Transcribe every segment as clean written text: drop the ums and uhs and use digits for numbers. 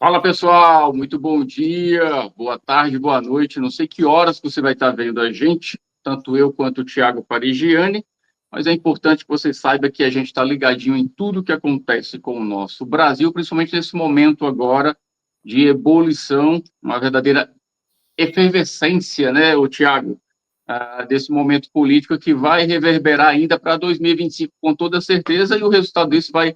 Fala pessoal, muito bom dia, boa tarde, boa noite. Não sei que horas que você vai estar vendo a gente, tanto eu quanto o Thiago Parigiani, mas é importante que você saiba que a gente está ligadinho em tudo que acontece com o nosso Brasil, principalmente nesse momento agora de ebulição, uma verdadeira efervescência, né, o Thiago, desse momento político que vai reverberar ainda para 2025 com toda certeza, e o resultado disso vai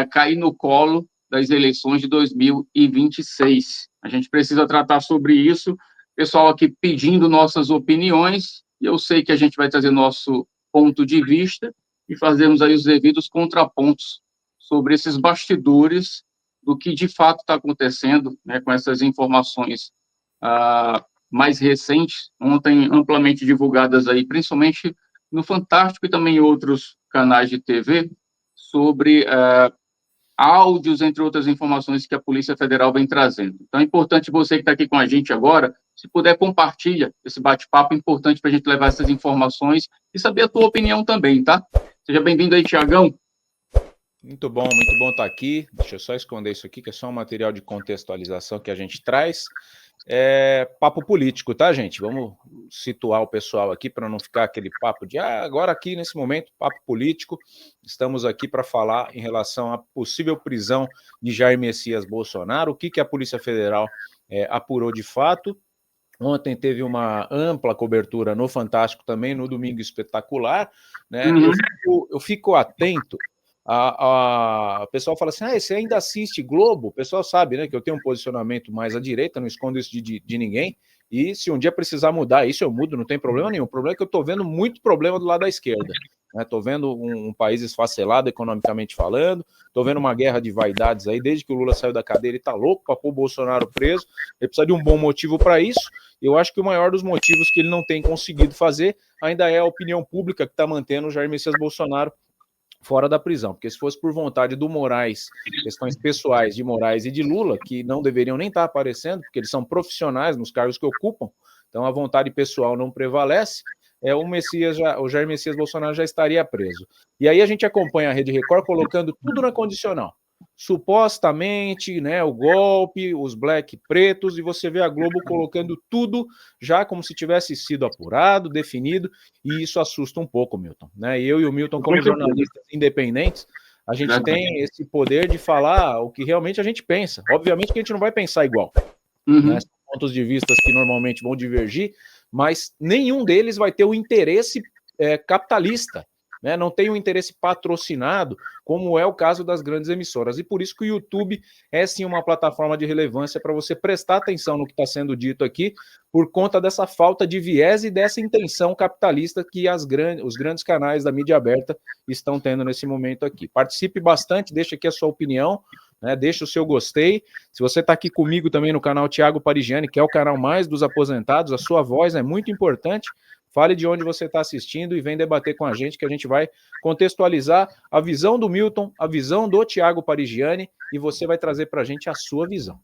cair no colo das eleições de 2026. A gente precisa tratar sobre isso, pessoal aqui pedindo nossas opiniões, e eu sei que a gente vai trazer nosso ponto de vista e fazermos aí os devidos contrapontos sobre esses bastidores do que de fato está acontecendo, né, com essas informações mais recentes, ontem amplamente divulgadas aí, principalmente no Fantástico e também em outros canais de TV, sobre áudios, entre outras informações que a Polícia Federal vem trazendo. Então é importante você que está aqui com a gente agora, se puder, compartilha esse bate-papo, é importante para a gente levar essas informações e saber a tua opinião também, tá? Seja bem-vindo aí, Tiagão. Muito bom estar aqui. Deixa eu só esconder isso aqui, que é só um material de contextualização que a gente traz. É papo político, tá, gente? Vamos situar o pessoal aqui para não ficar aquele papo de agora aqui nesse momento, papo político. Estamos aqui para falar em relação à possível prisão de Jair Messias Bolsonaro, o que a Polícia Federal apurou de fato. Ontem teve uma ampla cobertura no Fantástico também, no Domingo Espetacular, né? Eu fico atento. O pessoal fala assim, você ainda assiste Globo? O pessoal sabe, né, que eu tenho um posicionamento mais à direita, não escondo isso de ninguém, e se um dia precisar mudar isso, eu mudo, não tem problema nenhum. O problema é que eu estou vendo muito problema do lado da esquerda. Estou vendo um país esfacelado economicamente falando, estou vendo uma guerra de vaidades aí, desde que o Lula saiu da cadeia, ele está louco para pôr o Bolsonaro preso, ele precisa de um bom motivo para isso. Eu acho que o maior dos motivos que ele não tem conseguido fazer ainda é a opinião pública que está mantendo o Jair Messias Bolsonaro fora da prisão, porque se fosse por vontade do Moraes, questões pessoais de Moraes e de Lula, que não deveriam nem estar aparecendo, porque eles são profissionais nos cargos que ocupam, então a vontade pessoal não prevalece, o Jair Messias Bolsonaro já estaria preso. E aí a gente acompanha a Rede Record colocando tudo na condicional. Supostamente, né, o golpe, os black pretos, e você vê a Globo colocando tudo já como se tivesse sido apurado, definido, e isso assusta um pouco, Milton, né? Eu e o Milton, como jornalistas independentes, a gente tem esse poder de falar o que realmente a gente pensa. Obviamente que a gente não vai pensar igual, né? São pontos de vista que normalmente vão divergir, mas nenhum deles vai ter o interesse capitalista, né? Não tem um interesse patrocinado, como é o caso das grandes emissoras. E por isso que o YouTube é sim uma plataforma de relevância para você prestar atenção no que está sendo dito aqui, por conta dessa falta de viés e dessa intenção capitalista que os grandes canais da mídia aberta estão tendo nesse momento aqui. Participe bastante, deixa aqui a sua opinião, né? Deixa o seu gostei. Se você está aqui comigo também no canal Thiago Parigiani, que é o canal mais dos aposentados, a sua voz é muito importante. Fale de onde você está assistindo e vem debater com a gente, que a gente vai contextualizar a visão do Milton, a visão do Thiago Parigiani, e você vai trazer para a gente a sua visão.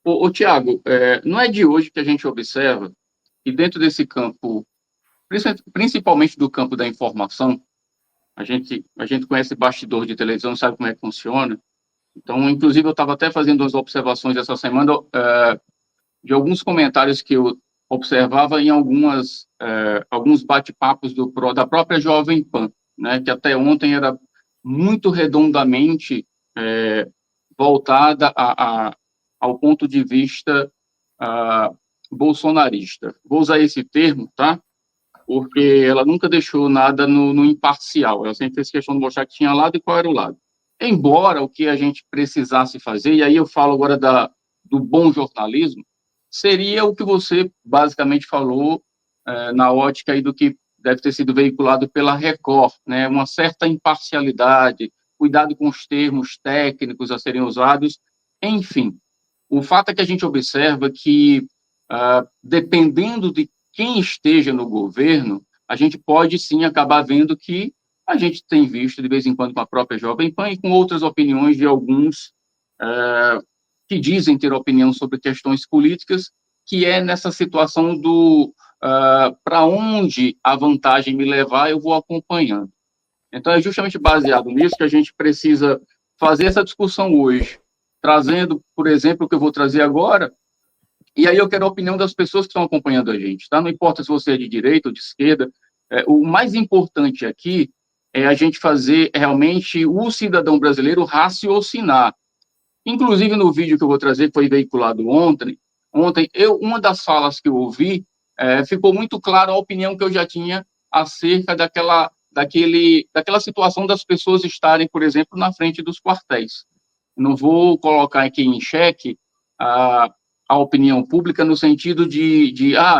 Ô Thiago, não é de hoje que a gente observa que dentro desse campo, principalmente do campo da informação, a gente conhece bastidor de televisão, sabe como é que funciona. Então, inclusive, eu estava até fazendo umas observações essa semana de alguns comentários que eu observava em alguns bate-papos da própria Jovem Pan, né, que até ontem era muito redondamente voltada ao ponto de vista bolsonarista. Vou usar esse termo, tá? Porque ela nunca deixou nada no imparcial. Ela sempre fez questão de mostrar que tinha lado e qual era o lado. Embora o que a gente precisasse fazer, e aí eu falo agora do bom jornalismo, seria o que você basicamente falou na ótica aí do que deve ter sido veiculado pela Record, né? Uma certa imparcialidade, cuidado com os termos técnicos a serem usados, enfim. O fato é que a gente observa que, dependendo de quem esteja no governo, a gente pode sim acabar vendo que a gente tem visto de vez em quando com a própria Jovem Pan e com outras opiniões de alguns que dizem ter opinião sobre questões políticas, que é nessa situação do para onde a vantagem me levar, eu vou acompanhando. Então, é justamente baseado nisso que a gente precisa fazer essa discussão hoje. trazendo, por exemplo, o que eu vou trazer agora, e aí eu quero a opinião das pessoas que estão acompanhando a gente, tá? Não importa se você é de direita ou de esquerda, o mais importante aqui é a gente fazer realmente o cidadão brasileiro raciocinar. Inclusive, no vídeo que eu vou trazer, que foi veiculado ontem, uma das falas que eu ouvi, ficou muito clara a opinião que eu já tinha acerca daquela situação das pessoas estarem, por exemplo, na frente dos quartéis. Não vou colocar aqui em xeque a opinião pública no sentido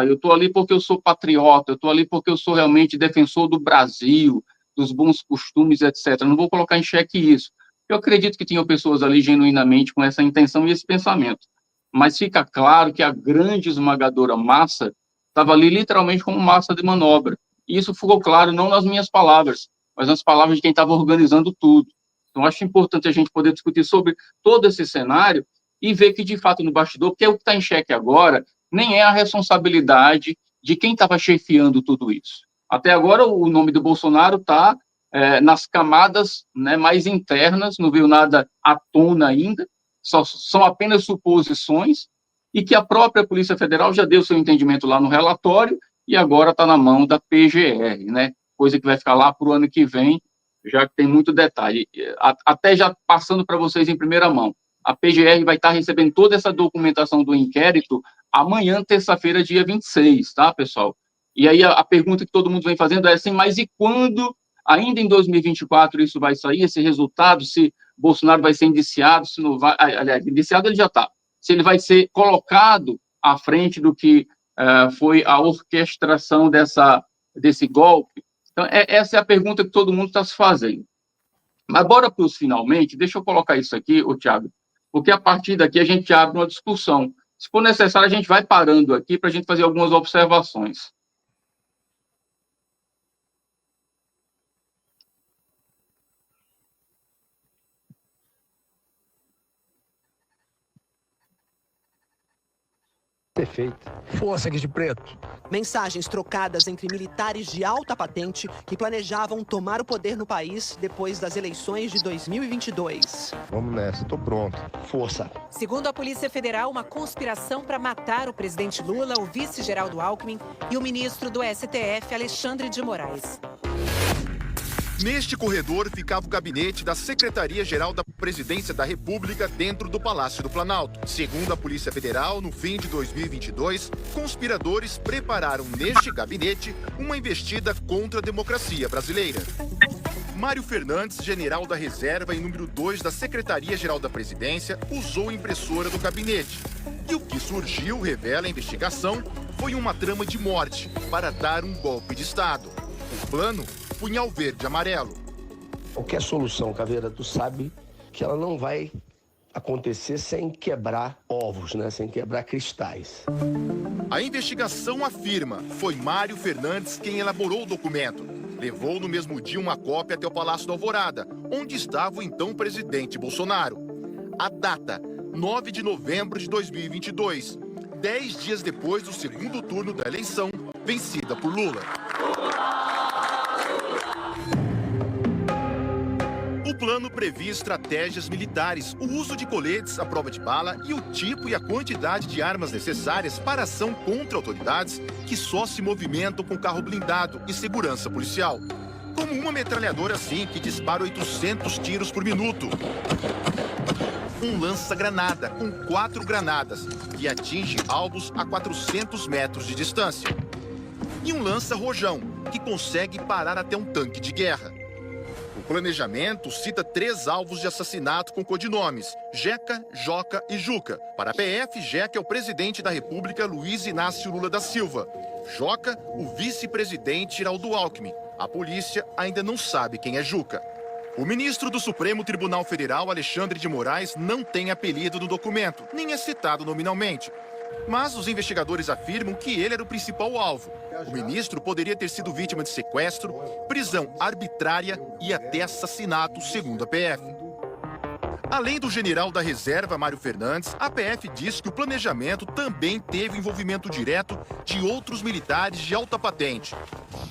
eu estou ali porque eu sou patriota, eu estou ali porque eu sou realmente defensor do Brasil, dos bons costumes, etc. Não vou colocar em xeque isso. Eu acredito que tinham pessoas ali genuinamente com essa intenção e esse pensamento. Mas fica claro que a grande esmagadora massa estava ali literalmente como massa de manobra. E isso ficou claro não nas minhas palavras, mas nas palavras de quem estava organizando tudo. Então, acho importante a gente poder discutir sobre todo esse cenário e ver que, de fato, no bastidor, porque o que está em xeque agora nem é a responsabilidade de quem estava chefiando tudo isso. Até agora, o nome do Bolsonaro está nas camadas, né, mais internas, não veio nada à tona ainda, são apenas suposições, e que a própria Polícia Federal já deu seu entendimento lá no relatório, e agora está na mão da PGR, né, coisa que vai ficar lá para o ano que vem, já que tem muito detalhe. Até já passando para vocês em primeira mão, a PGR vai estar recebendo toda essa documentação do inquérito amanhã, terça-feira, dia 26, tá, pessoal? E aí a pergunta que todo mundo vem fazendo é assim, mas e quando, ainda em 2024, isso vai sair, esse resultado, se Bolsonaro vai ser indiciado, se não vai, aliás, indiciado ele já está, se ele vai ser colocado à frente do que foi a orquestração desse golpe? Então, essa é a pergunta que todo mundo está se fazendo. Mas bora para os finalmente, deixa eu colocar isso aqui, Thiago, porque a partir daqui a gente abre uma discussão. Se for necessário, a gente vai parando aqui para a gente fazer algumas observações. Perfeito. Força aqui de preto. Mensagens trocadas entre militares de alta patente que planejavam tomar o poder no país depois das eleições de 2022. Vamos nessa, tô pronto. Força. Segundo a Polícia Federal, uma conspiração para matar o presidente Lula, o vice-Geraldo Alckmin e o ministro do STF, Alexandre de Moraes. Neste corredor ficava o gabinete da Secretaria-Geral da Presidência da República dentro do Palácio do Planalto. Segundo a Polícia Federal, no fim de 2022, conspiradores prepararam neste gabinete uma investida contra a democracia brasileira. Mário Fernandes, general da reserva e número 2 da Secretaria-Geral da Presidência, usou a impressora do gabinete. E o que surgiu, revela a investigação, foi uma trama de morte para dar um golpe de Estado. O plano, punhal verde e amarelo. Qualquer solução, Caveira, tu sabe que ela não vai acontecer sem quebrar ovos, né? Sem quebrar cristais. A investigação afirma foi Mário Fernandes quem elaborou o documento. Levou no mesmo dia uma cópia até o Palácio da Alvorada, onde estava o então presidente Bolsonaro. A data, 9 de novembro de 2022, 10 dias depois do segundo turno da eleição, vencida por Lula. O plano previa estratégias militares, o uso de coletes à prova de bala e o tipo e a quantidade de armas necessárias para ação contra autoridades que só se movimentam com carro blindado e segurança policial. Como uma metralhadora assim que dispara 800 tiros por minuto. Um lança-granada com 4 granadas que atinge alvos a 400 metros de distância. E um lança-rojão que consegue parar até um tanque de guerra. O planejamento cita 3 alvos de assassinato com codinomes, Jeca, Joca e Juca. Para a PF, Jeca é o presidente da República, Luiz Inácio Lula da Silva. Joca, o vice-presidente, Geraldo Alckmin. A polícia ainda não sabe quem é Juca. O ministro do Supremo Tribunal Federal, Alexandre de Moraes, não tem apelido no documento, nem é citado nominalmente. Mas os investigadores afirmam que ele era o principal alvo. O ministro poderia ter sido vítima de sequestro, prisão arbitrária e até assassinato, segundo a PF. Além do general da reserva, Mário Fernandes, a PF diz que o planejamento também teve envolvimento direto de outros militares de alta patente.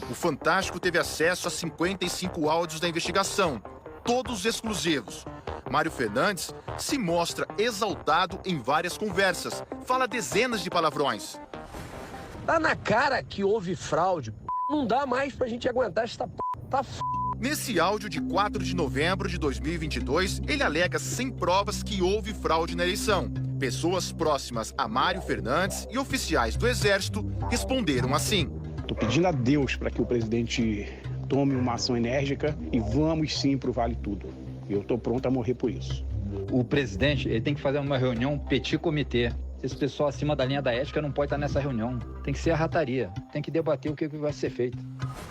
O Fantástico teve acesso a 55 áudios da investigação, todos exclusivos. Mário Fernandes, se mostra exaltado em várias conversas, fala dezenas de palavrões. Tá na cara que houve fraude. Não dá mais pra gente aguentar essa tá Nesse áudio de 4 de novembro de 2022, ele alega sem provas que houve fraude na eleição. Pessoas próximas a Mário Fernandes e oficiais do Exército responderam assim. Estou pedindo a Deus para que o presidente tome uma ação enérgica e vamos sim pro Vale Tudo. Eu estou pronto a morrer por isso. O presidente ele tem que fazer uma reunião petit comitê. Esse pessoal acima da linha da ética não pode estar nessa reunião. Tem que ser a rataria. Tem que debater o que vai ser feito.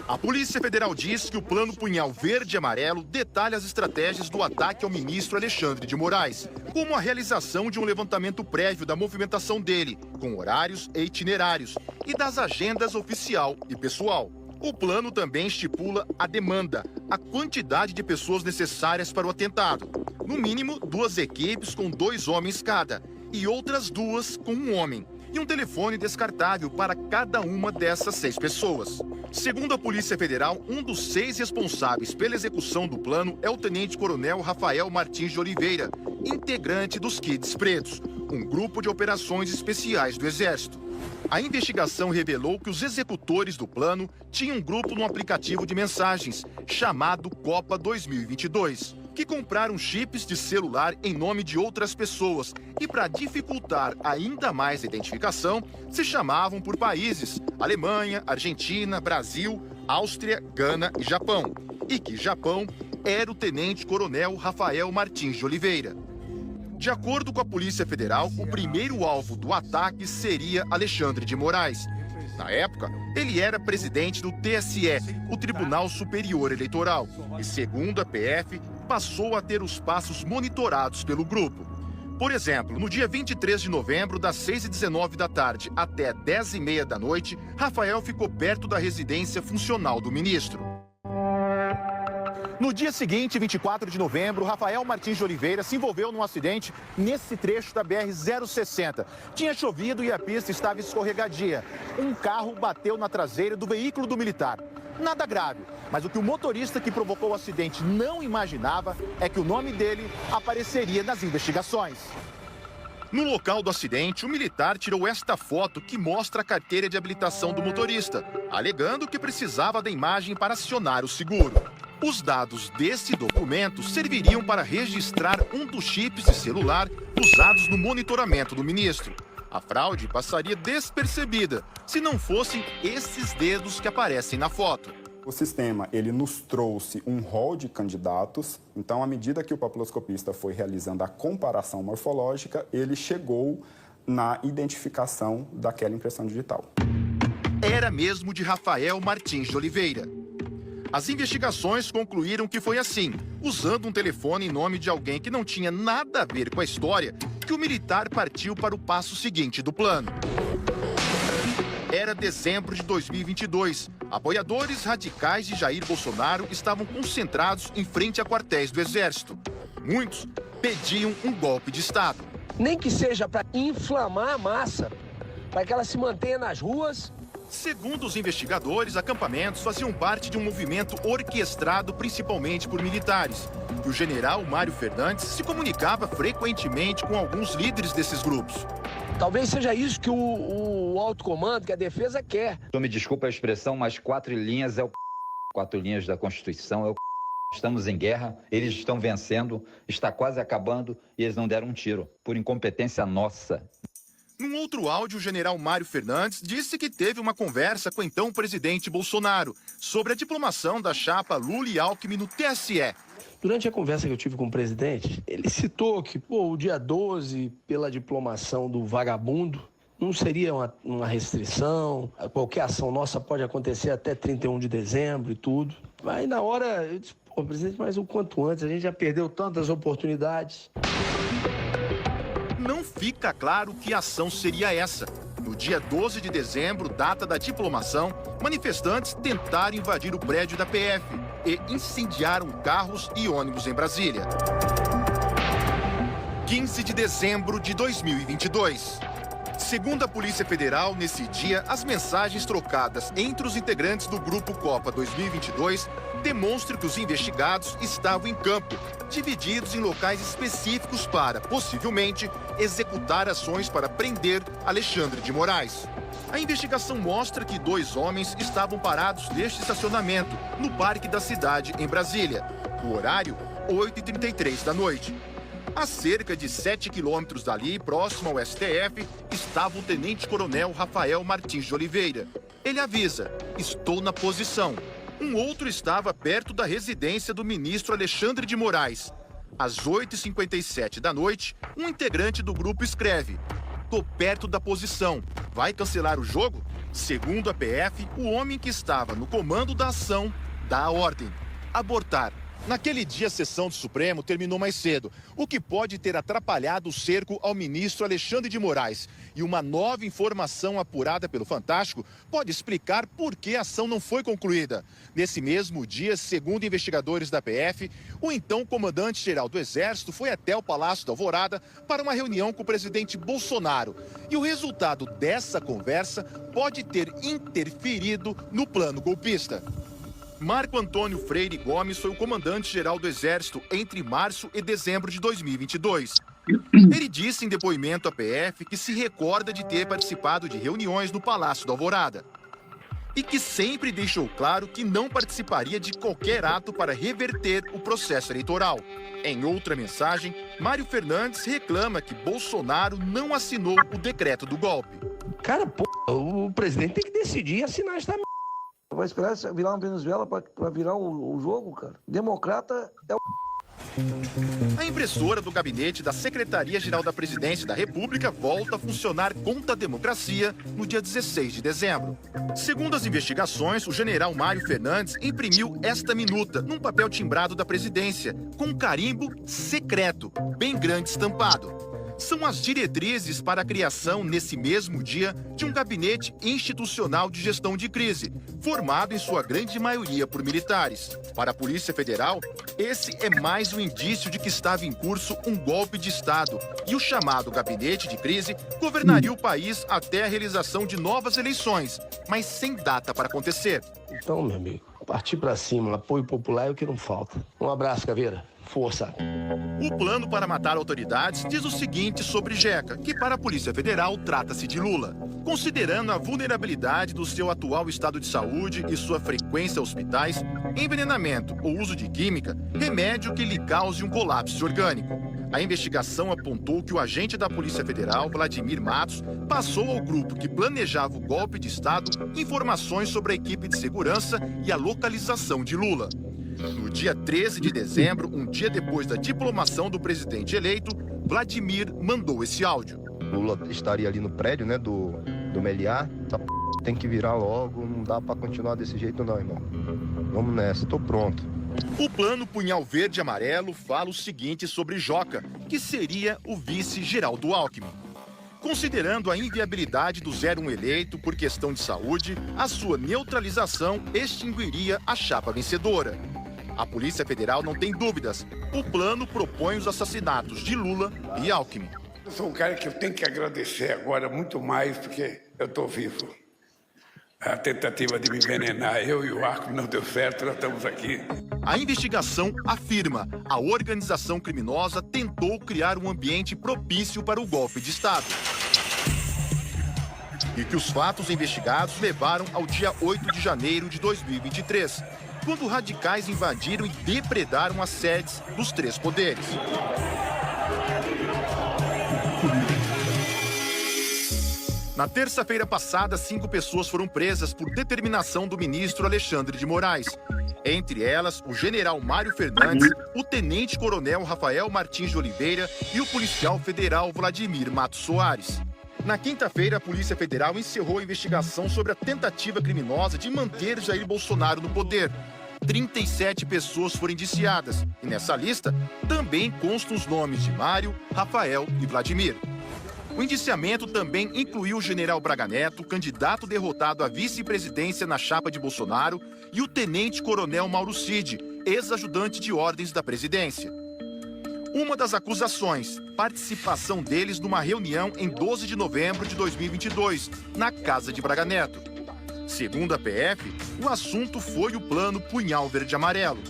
A Polícia Federal diz que o Plano Punhal Verde e Amarelo detalha as estratégias do ataque ao ministro Alexandre de Moraes, como a realização de um levantamento prévio da movimentação dele, com horários e itinerários, e das agendas oficial e pessoal. O plano também estipula a demanda, a quantidade de pessoas necessárias para o atentado. No mínimo, 2 equipes com 2 homens cada, e outras 2 com 1 homem, e um telefone descartável para cada uma dessas 6 pessoas. Segundo a Polícia Federal, um dos 6 responsáveis pela execução do plano é o Tenente-Coronel Rafael Martins de Oliveira, integrante dos Kids Pretos, um grupo de operações especiais do Exército. A investigação revelou que os executores do plano tinham um grupo no aplicativo de mensagens, chamado Copa 2022, que compraram chips de celular em nome de outras pessoas e, para dificultar ainda mais a identificação, se chamavam por países: Alemanha, Argentina, Brasil, Áustria, Gana e Japão. E que Japão era o Tenente-Coronel Rafael Martins de Oliveira. De acordo com a Polícia Federal, o primeiro alvo do ataque seria Alexandre de Moraes. Na época, ele era presidente do TSE, o Tribunal Superior Eleitoral, e, segundo a PF, passou a ter os passos monitorados pelo grupo. Por exemplo, no dia 23 de novembro, das 6h19 da tarde até 10h30 da noite, Rafael ficou perto da residência funcional do ministro. No dia seguinte, 24 de novembro, Rafael Martins de Oliveira se envolveu num acidente nesse trecho da BR-060. Tinha chovido e a pista estava escorregadia. Um carro bateu na traseira do veículo do militar. Nada grave, mas o que o motorista que provocou o acidente não imaginava é que o nome dele apareceria nas investigações. No local do acidente, o militar tirou esta foto que mostra a carteira de habilitação do motorista, alegando que precisava da imagem para acionar o seguro. Os dados desse documento serviriam para registrar um dos chips de celular usados no monitoramento do ministro. A fraude passaria despercebida se não fossem esses dedos que aparecem na foto. O sistema, ele nos trouxe um rol de candidatos, então à medida que o papiloscopista foi realizando a comparação morfológica, ele chegou na identificação daquela impressão digital. Era mesmo de Rafael Martins de Oliveira. As investigações concluíram que foi assim, usando um telefone em nome de alguém que não tinha nada a ver com a história, que o militar partiu para o passo seguinte do plano. Era dezembro de 2022. Apoiadores radicais de Jair Bolsonaro estavam concentrados em frente a quartéis do Exército. Muitos pediam um golpe de Estado. Nem que seja para inflamar a massa, para que ela se mantenha nas ruas. Segundo os investigadores, acampamentos faziam parte de um movimento orquestrado principalmente por militares. E o general Mário Fernandes se comunicava frequentemente com alguns líderes desses grupos. Talvez seja isso que o alto comando, que a defesa quer. Me desculpa a expressão, mas 4 linhas é o 4 linhas da Constituição é o Estamos em guerra, eles estão vencendo, está quase acabando e eles não deram um tiro, por incompetência nossa. Num outro áudio, o general Mário Fernandes disse que teve uma conversa com o então presidente Bolsonaro sobre a diplomação da chapa Lula e Alckmin no TSE. Durante a conversa que eu tive com o presidente, ele citou que o dia 12, pela diplomação do vagabundo, não seria uma restrição, qualquer ação nossa pode acontecer até 31 de dezembro e tudo. Aí na hora eu disse, presidente, mas o quanto antes, a gente já perdeu tantas oportunidades. Não fica claro que ação seria essa. No dia 12 de dezembro, data da diplomação, manifestantes tentaram invadir o prédio da PF e incendiaram carros e ônibus em Brasília. 15 de dezembro de 2022. Segundo a Polícia Federal, nesse dia, as mensagens trocadas entre os integrantes do Grupo Copa 2022 demonstram que os investigados estavam em campo, divididos em locais específicos para, possivelmente, executar ações para prender Alexandre de Moraes. A investigação mostra que 2 homens estavam parados neste estacionamento, no Parque da Cidade, em Brasília. O horário, 8h33 da noite. A cerca de 7 quilômetros dali, próximo ao STF, estava o tenente-coronel Rafael Martins de Oliveira. Ele avisa: estou na posição. Um outro estava perto da residência do ministro Alexandre de Moraes. Às 8h57 da noite, um integrante do grupo escreve: tô perto da posição. Vai cancelar o jogo? Segundo a PF, o homem que estava no comando da ação dá a ordem: abortar. Naquele dia, a sessão do Supremo terminou mais cedo, o que pode ter atrapalhado o cerco ao ministro Alexandre de Moraes. E uma nova informação apurada pelo Fantástico pode explicar por que a ação não foi concluída. Nesse mesmo dia, segundo investigadores da PF, o então comandante-geral do Exército foi até o Palácio da Alvorada para uma reunião com o presidente Bolsonaro. E o resultado dessa conversa pode ter interferido no plano golpista. Marco Antônio Freire Gomes foi o comandante-geral do Exército entre março e dezembro de 2022. Ele disse em depoimento à PF que se recorda de ter participado de reuniões no Palácio da Alvorada e que sempre deixou claro que não participaria de qualquer ato para reverter o processo eleitoral. Em outra mensagem, Mário Fernandes reclama que Bolsonaro não assinou o decreto do golpe. Cara, o presidente tem que decidir e assinar esta merda. Vai esperar virar uma Venezuela para virar o jogo, cara? Democrata é o... A impressora do gabinete da Secretaria-Geral da Presidência da República volta a funcionar contra a democracia no dia 16 de dezembro. Segundo as investigações, o general Mário Fernandes imprimiu esta minuta num papel timbrado da presidência, com um carimbo secreto, bem grande estampado. São as diretrizes para a criação, nesse mesmo dia, de um gabinete institucional de gestão de crise, formado em sua grande maioria por militares. Para a Polícia Federal, esse é mais um indício de que estava em curso um golpe de Estado e o chamado gabinete de crise governaria o país até a realização de novas eleições, mas sem data para acontecer. Então, meu amigo, partir para cima, apoio popular é o que não falta. Um abraço, Caveira. Força. O plano para matar autoridades diz o seguinte sobre Jeca, que para a Polícia Federal trata-se de Lula. Considerando a vulnerabilidade do seu atual estado de saúde e sua frequência a hospitais, envenenamento ou uso de química, remédio que lhe cause um colapso orgânico. A investigação apontou que o agente da Polícia Federal, Vladimir Matos, passou ao grupo que planejava o golpe de Estado informações sobre a equipe de segurança e a localização de Lula. No dia 13 de dezembro, um dia depois da diplomação do presidente eleito, Vladimir mandou esse áudio. Lula estaria ali no prédio, né, do Meliá. Tem que virar logo, não dá pra continuar desse jeito não, irmão. Vamos nessa, tô pronto. O plano Punhal Verde e Amarelo fala o seguinte sobre Joca, que seria o vice-geral do Alckmin. Considerando a inviabilidade do 01 eleito por questão de saúde, a sua neutralização extinguiria a chapa vencedora. A Polícia Federal não tem dúvidas. O plano propõe os assassinatos de Lula e Alckmin. Eu sou um cara que eu tenho que agradecer agora muito mais porque eu estou vivo. A tentativa de me envenenar, eu e o Arco não deu certo, nós estamos aqui. A investigação afirma que a organização criminosa tentou criar um ambiente propício para o golpe de Estado. E que os fatos investigados levaram ao dia 8 de janeiro de 2023, quando radicais invadiram e depredaram as sedes dos 3 poderes. Na terça-feira passada, 5 pessoas foram presas por determinação do ministro Alexandre de Moraes. Entre elas, o general Mário Fernandes, o tenente-coronel Rafael Martins de Oliveira e o policial federal Vladimir Matos Soares. Na quinta-feira, a Polícia Federal encerrou a investigação sobre a tentativa criminosa de manter Jair Bolsonaro no poder. 37 pessoas foram indiciadas e nessa lista também constam os nomes de Mário, Rafael e Vladimir. O indiciamento também incluiu o general Braga Neto, candidato derrotado à vice-presidência na chapa de Bolsonaro, e o tenente-coronel Mauro Cid, ex-ajudante de ordens da presidência. Uma das acusações, participação deles numa reunião em 12 de novembro de 2022, na casa de Braga Neto. Segundo a PF, o assunto foi o plano Punhal Verde Amarelo.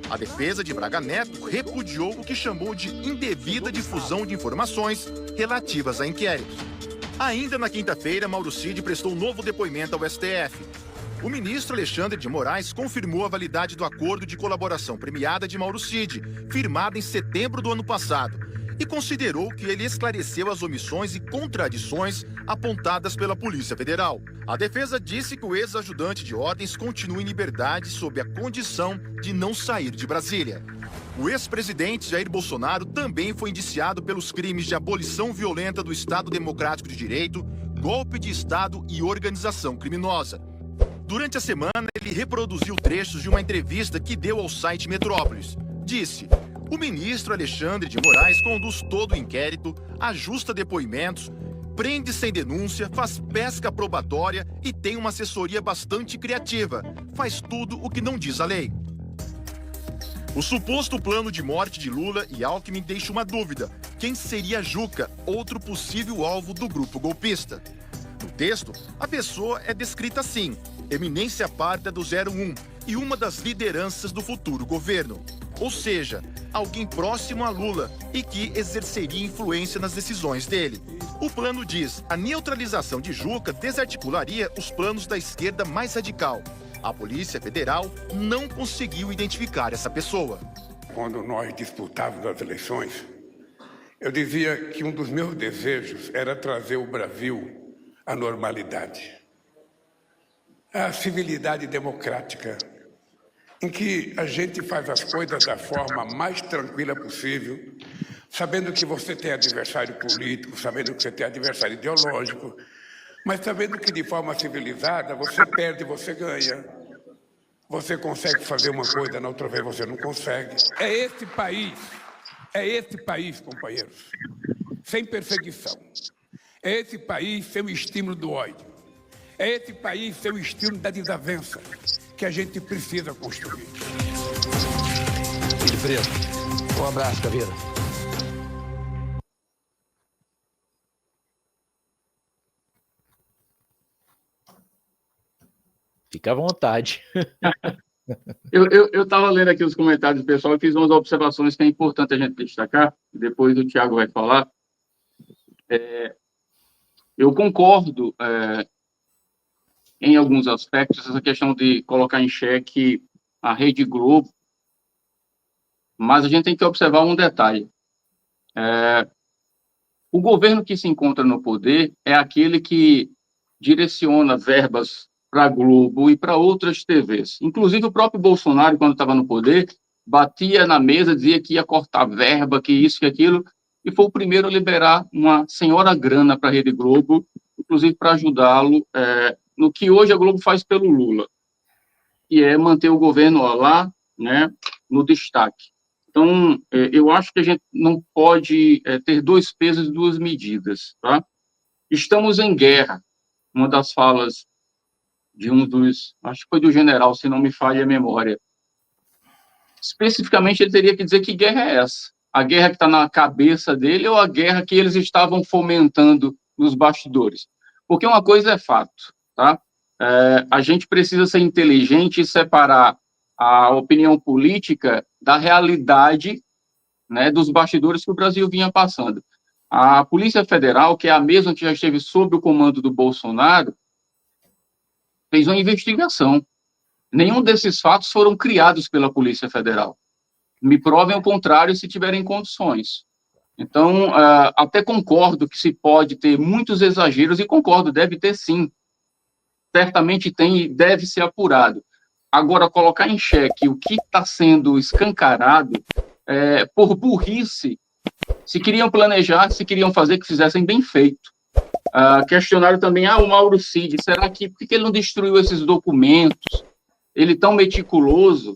A defesa de Braga Neto repudiou o que chamou de indevida difusão de informações relativas a inquéritos. Ainda na quinta-feira, Mauro Cid prestou um novo depoimento ao STF. O ministro Alexandre de Moraes confirmou a validade do acordo de colaboração premiada de Mauro Cid, firmado em setembro do ano passado, e considerou que ele esclareceu as omissões e contradições apontadas pela Polícia Federal. A defesa disse que o ex-ajudante de ordens continua em liberdade sob a condição de não sair de Brasília. O ex-presidente Jair Bolsonaro também foi indiciado pelos crimes de abolição violenta do Estado Democrático de Direito, golpe de Estado e organização criminosa. Durante a semana, ele reproduziu trechos de uma entrevista que deu ao site Metrópolis. Disse: o ministro Alexandre de Moraes conduz todo o inquérito, ajusta depoimentos, prende sem denúncia, faz pesca probatória e tem uma assessoria bastante criativa. Faz tudo o que não diz a lei. O suposto plano de morte de Lula e Alckmin deixa uma dúvida: quem seria Juca, outro possível alvo do grupo golpista? No texto, a pessoa é descrita assim: eminência parda do 01 e uma das lideranças do futuro governo. Ou seja, alguém próximo a Lula e que exerceria influência nas decisões dele. O plano diz: a neutralização de Juca desarticularia os planos da esquerda mais radical. A Polícia Federal não conseguiu identificar essa pessoa. Quando nós disputávamos as eleições, eu dizia que um dos meus desejos era trazer o Brasil à normalidade, à civilidade democrática, em que a gente faz as coisas da forma mais tranquila possível, sabendo que você tem adversário político, sabendo que você tem adversário ideológico, mas sabendo que de forma civilizada você perde, você ganha. Você consegue fazer uma coisa, na outra vez você não consegue. É esse país, companheiros, sem perseguição. É esse país sem o estímulo do ódio. É esse país sem o estímulo da desavença que a gente precisa construir. Filho Preto, um abraço, Caveira. Fica à vontade. Eu estava lendo aqui os comentários do pessoal e fiz umas observações que é importante a gente destacar, depois o Thiago vai falar. Eu concordo em alguns aspectos, essa questão de colocar em xeque a Rede Globo, mas a gente tem que observar um detalhe. O governo que se encontra no poder é aquele que direciona verbas para a Globo e para outras TVs. Inclusive, o próprio Bolsonaro, quando estava no poder, batia na mesa, dizia que ia cortar verba, que isso, que aquilo, e foi o primeiro a liberar uma senhora grana para a Rede Globo, inclusive para ajudá-lo no que hoje a Globo faz pelo Lula, que é manter o governo lá, né, no destaque. Então, eu acho que a gente não pode ter dois pesos e duas medidas, tá? Estamos em guerra. Uma das falas de um dos, acho que foi do general, se não me falha a memória. Especificamente, ele teria que dizer que guerra é essa. A guerra que está na cabeça dele ou a guerra que eles estavam fomentando nos bastidores? Porque uma coisa é fato, tá? A gente precisa ser inteligente e separar a opinião política da realidade, né, dos bastidores que o Brasil vinha passando. A Polícia Federal, que é a mesma que já esteve sob o comando do Bolsonaro, fez uma investigação. Nenhum desses fatos foram criados pela Polícia Federal. Me provem o contrário se tiverem condições. Então, até concordo que se pode ter muitos exageros, e concordo, deve ter sim. Certamente tem e deve ser apurado. Agora, colocar em xeque o que está sendo escancarado, por burrice, se queriam planejar, se queriam fazer, que fizessem bem feito. Questionaram também, o Mauro Cid, será que, por que ele não destruiu esses documentos? Ele tão meticuloso.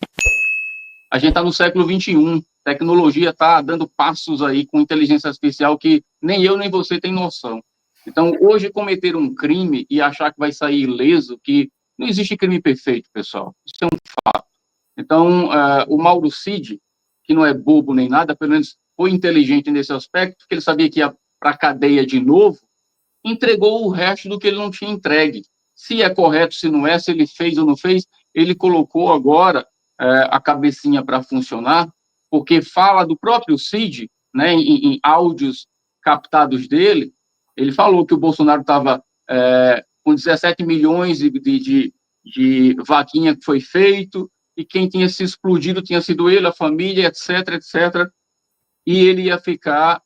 A gente está no século XXI, tecnologia está dando passos aí com inteligência artificial que nem eu nem você tem noção. Então, hoje, cometer um crime e achar que vai sair ileso, que não existe crime perfeito, pessoal, isso é um fato. Então, o Mauro Cid, que não é bobo nem nada, pelo menos foi inteligente nesse aspecto, porque ele sabia que ia para a cadeia de novo, entregou o resto do que ele não tinha entregue. Se é correto, se não é, se ele fez ou não fez, ele colocou agora a cabecinha para funcionar, porque fala do próprio Cid, né, em áudios captados dele, ele falou que o Bolsonaro estava com 17 milhões de vaquinha que foi feito, e quem tinha se explodido tinha sido ele, a família, etc, etc, e ele ia ficar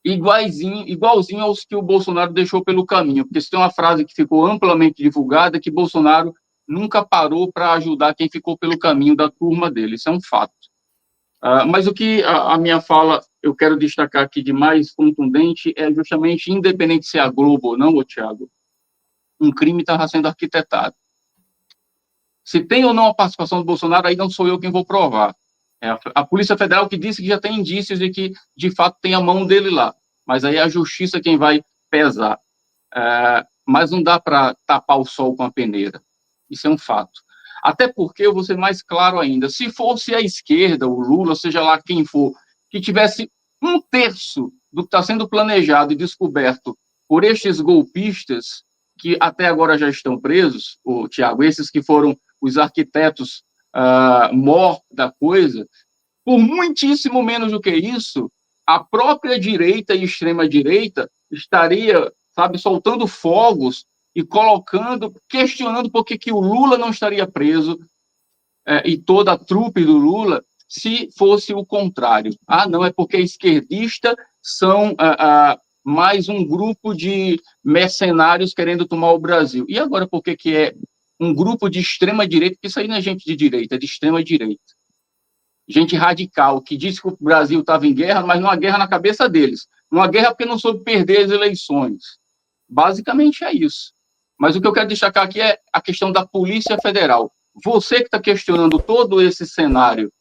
igualzinho aos que o Bolsonaro deixou pelo caminho, porque se tem uma frase que ficou amplamente divulgada, que Bolsonaro nunca parou para ajudar quem ficou pelo caminho da turma dele, isso é um fato. Mas o que a minha fala eu quero destacar aqui de mais contundente é justamente, independente se é a Globo ou não, Thiago, um crime está sendo arquitetado. Se tem ou não a participação do Bolsonaro, aí não sou eu quem vou provar. É a Polícia Federal que disse que já tem indícios de que, de fato, tem a mão dele lá. Mas aí é a Justiça quem vai pesar. Mas não dá para tapar o sol com a peneira. Isso é um fato. Até porque, eu vou ser mais claro ainda, se fosse a esquerda, o Lula, seja lá quem for, que tivesse 1/3 do que está sendo planejado e descoberto por estes golpistas, que até agora já estão presos, Thiago, esses que foram os arquitetos mor da coisa, por muitíssimo menos do que isso, a própria direita e extrema-direita estaria, sabe, soltando fogos e questionando por que o Lula não estaria preso e toda a trupe do Lula, se fosse o contrário. Não, é porque esquerdistas são mais um grupo de mercenários querendo tomar o Brasil. E agora por que é um grupo de extrema-direita, porque isso aí não é gente de direita, é de extrema-direita. Gente radical, que disse que o Brasil estava em guerra, mas numa guerra na cabeça deles. Numa guerra porque não soube perder as eleições. Basicamente é isso. Mas o que eu quero destacar aqui é a questão da Polícia Federal. Você que está questionando todo esse cenário,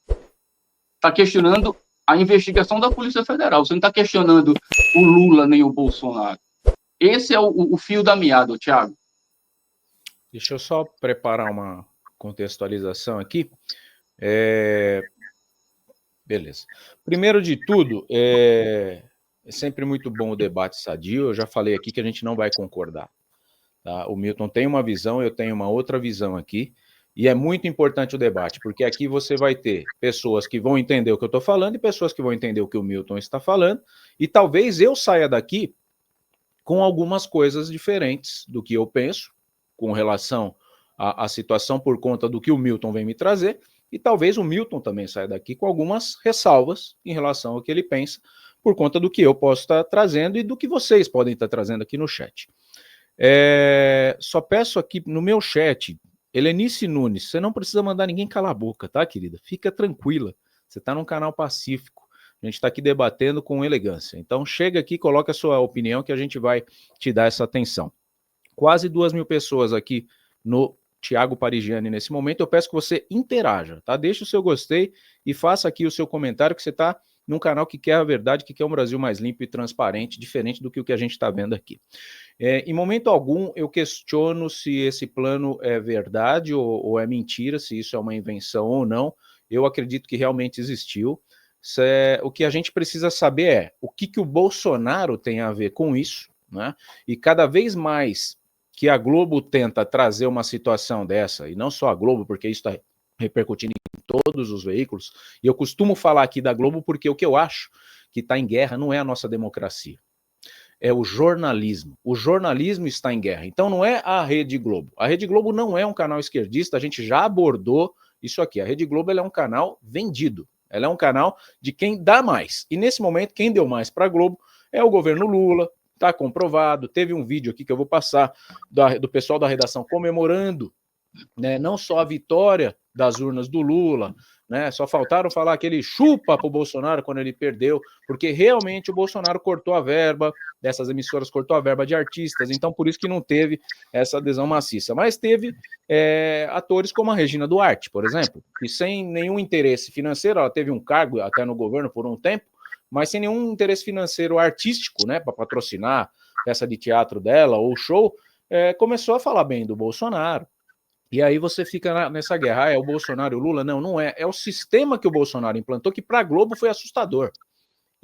está questionando a investigação da Polícia Federal. Você não está questionando o Lula nem o Bolsonaro. Esse é o fio da meada, Thiago. Deixa eu só preparar uma contextualização aqui. Beleza. Primeiro de tudo, é sempre muito bom o debate sadio. Eu já falei aqui que a gente não vai concordar. Tá? O Milton tem uma visão, eu tenho uma outra visão aqui. E é muito importante o debate, porque aqui você vai ter pessoas que vão entender o que eu estou falando e pessoas que vão entender o que o Milton está falando. E talvez eu saia daqui com algumas coisas diferentes do que eu penso, com relação à situação por conta do que o Milton vem me trazer, e talvez o Milton também saia daqui com algumas ressalvas em relação ao que ele pensa, por conta do que eu posso estar trazendo e do que vocês podem estar trazendo aqui no chat. Só peço aqui no meu chat, Helenice Nunes, você não precisa mandar ninguém calar a boca, tá, querida? Fica tranquila, você está num canal pacífico, a gente está aqui debatendo com elegância. Então chega aqui, coloca a sua opinião que a gente vai te dar essa atenção. Quase 2.000 pessoas aqui no Thiago Parigiani nesse momento. Eu peço que você interaja, tá? Deixe o seu gostei e faça aqui o seu comentário, que você está num canal que quer a verdade, que quer um Brasil mais limpo e transparente, diferente do que o que a gente está vendo aqui. Em momento algum, eu questiono se esse plano é verdade ou é mentira, se isso é uma invenção ou não. Eu acredito que realmente existiu. O que a gente precisa saber é o que o Bolsonaro tem a ver com isso, né? E cada vez mais que a Globo tenta trazer uma situação dessa, e não só a Globo, porque isso está repercutindo em todos os veículos, e eu costumo falar aqui da Globo porque o que eu acho que está em guerra não é a nossa democracia, é o jornalismo. O jornalismo está em guerra, então não é a Rede Globo. A Rede Globo não é um canal esquerdista, a gente já abordou isso aqui. A Rede Globo ela é um canal vendido, ela é um canal de quem dá mais, e nesse momento quem deu mais para a Globo é o governo Lula. Está comprovado, teve um vídeo aqui que eu vou passar do pessoal da redação comemorando, né, não só a vitória das urnas do Lula, né, só faltaram falar que ele chupa para o Bolsonaro quando ele perdeu, porque realmente o Bolsonaro cortou a verba dessas emissoras, cortou a verba de artistas, então por isso que não teve essa adesão maciça. Mas teve atores como a Regina Duarte, por exemplo, que sem nenhum interesse financeiro, ela teve um cargo até no governo por um tempo, mas sem nenhum interesse financeiro artístico, né, para patrocinar peça de teatro dela ou show, começou a falar bem do Bolsonaro. E aí você fica nessa guerra. É o Bolsonaro e o Lula? Não, não é. É o sistema que o Bolsonaro implantou, que para a Globo foi assustador.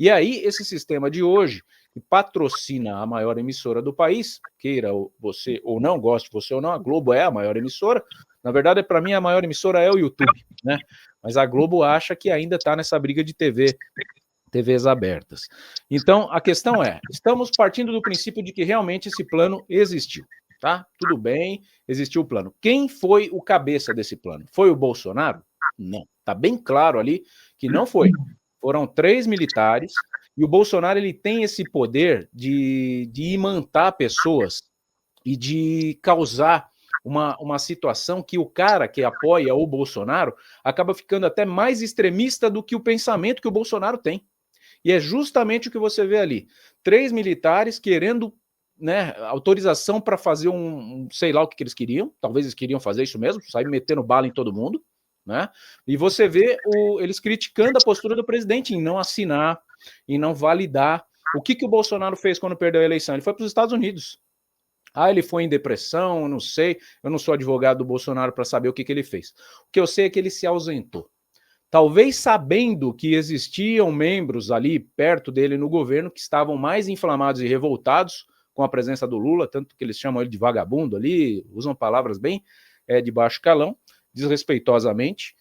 E aí, esse sistema de hoje, que patrocina a maior emissora do país, queira você ou não, goste você ou não, a Globo é a maior emissora. Na verdade, para mim, a maior emissora é o YouTube, né? Mas a Globo acha que ainda está nessa briga de TVs abertas. Então, a questão é, estamos partindo do princípio de que realmente esse plano existiu, tá? Tudo bem, existiu o plano. Quem foi o cabeça desse plano? Foi o Bolsonaro? Não. Está bem claro ali que não foi. Foram 3 militares, e o Bolsonaro ele tem esse poder de imantar pessoas e de causar uma situação que o cara que apoia o Bolsonaro acaba ficando até mais extremista do que o pensamento que o Bolsonaro tem. E é justamente o que você vê ali. 3 militares querendo, né, autorização para fazer sei lá o que eles queriam, talvez eles queriam fazer isso mesmo, sair metendo bala em todo mundo, né? E você vê eles criticando a postura do presidente em não assinar, em não validar. O que o Bolsonaro fez quando perdeu a eleição? Ele foi para os Estados Unidos. Ele foi em depressão, eu não sei, eu não sou advogado do Bolsonaro para saber o que ele fez. O que eu sei é que ele se ausentou. Talvez sabendo que existiam membros ali perto dele no governo que estavam mais inflamados e revoltados com a presença do Lula, tanto que eles chamam ele de vagabundo ali, usam palavras bem de baixo calão, desrespeitosamente,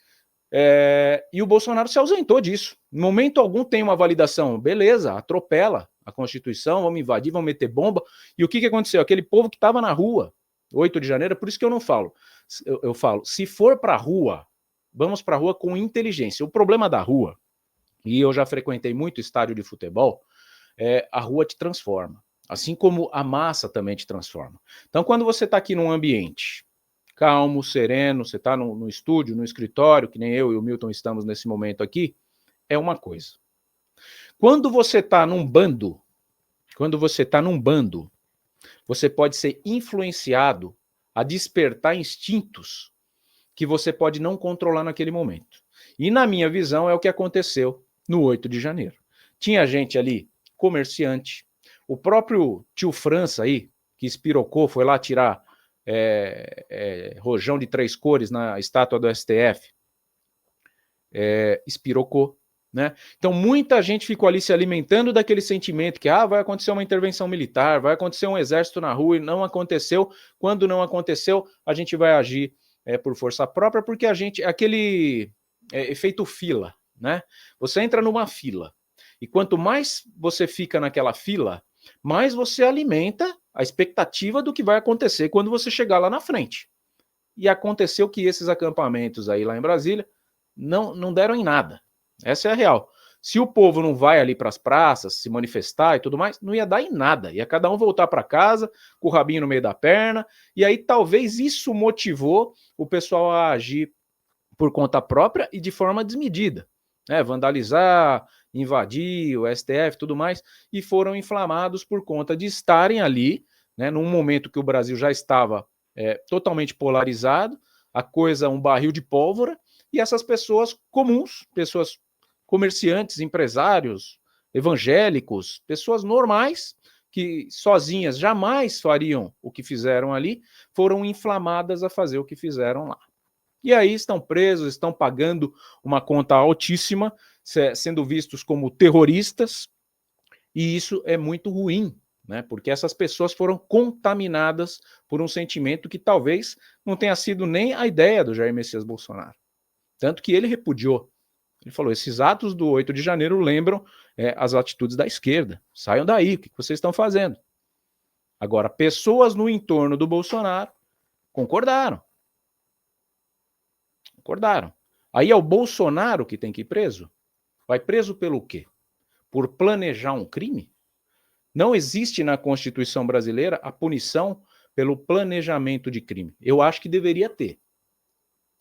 e o Bolsonaro se ausentou disso. Em momento algum tem uma validação, beleza, atropela a Constituição, vamos invadir, vamos meter bomba. E o que aconteceu? Aquele povo que estava na rua, 8 de janeiro, por isso que eu não falo, eu falo, se for para a rua, vamos para a rua com inteligência. O problema da rua, e eu já frequentei muito estádio de futebol, a rua te transforma, assim como a massa também te transforma. Então, quando você está aqui num ambiente calmo, sereno, você está no estúdio, no escritório, que nem eu e o Milton estamos nesse momento aqui, é uma coisa. Quando você está num bando, você pode ser influenciado a despertar instintos que você pode não controlar naquele momento. E na minha visão é o que aconteceu no 8 de janeiro. Tinha gente ali, comerciante, o próprio tio França aí, que espirocou, foi lá tirar rojão de 3 cores na estátua do STF, espirocou, né? Então muita gente ficou ali se alimentando daquele sentimento que vai acontecer uma intervenção militar, vai acontecer um exército na rua, e não aconteceu. Quando não aconteceu, a gente vai agir por força própria, porque aquele efeito fila, né? Você entra numa fila, e quanto mais você fica naquela fila, mais você alimenta a expectativa do que vai acontecer quando você chegar lá na frente. E aconteceu que esses acampamentos aí lá em Brasília não deram em nada. Essa é a real. Se o povo não vai ali para as praças se manifestar e tudo mais, não ia dar em nada. Ia cada um voltar para casa com o rabinho no meio da perna. E aí talvez isso motivou o pessoal a agir por conta própria e de forma desmedida, né? Vandalizar, invadir o STF e tudo mais, e foram inflamados por conta de estarem ali, né, num momento que o Brasil já estava totalmente polarizado, a coisa um barril de pólvora, e essas pessoas comuns, pessoas comerciantes, empresários, evangélicos, pessoas normais, que sozinhas jamais fariam o que fizeram ali, foram inflamadas a fazer o que fizeram lá. E aí estão presos, estão pagando uma conta altíssima, sendo vistos como terroristas, e isso é muito ruim, né? Porque essas pessoas foram contaminadas por um sentimento que talvez não tenha sido nem a ideia do Jair Messias Bolsonaro. Tanto que ele repudiou. Ele falou, esses atos do 8 de janeiro lembram as atitudes da esquerda. Saiam daí, o que vocês estão fazendo? Agora, pessoas no entorno do Bolsonaro concordaram. Aí é o Bolsonaro que tem que ir preso? Vai preso pelo quê? Por planejar um crime? Não existe na Constituição brasileira a punição pelo planejamento de crime. Eu acho que deveria ter.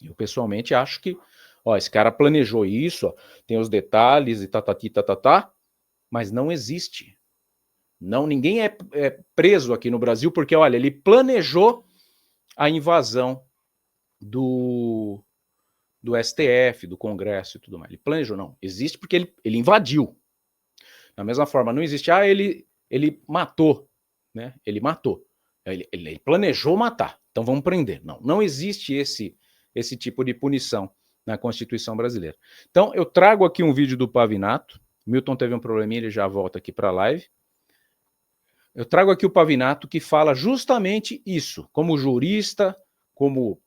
Eu pessoalmente acho que, esse cara planejou isso, tem os detalhes e mas não existe. Não, ninguém é preso aqui no Brasil porque, ele planejou a invasão do STF, do Congresso e tudo mais. Ele planejou, não. Existe porque ele invadiu. Da mesma forma, não existe, ele matou, né? Ele matou. Ele planejou matar, então vamos prender. Não existe esse tipo de punição na Constituição brasileira. Então, eu trago aqui um vídeo do Pavinato, O Milton teve um probleminha, ele já volta aqui para a live. Eu trago aqui o Pavinato, que fala justamente isso, como jurista, como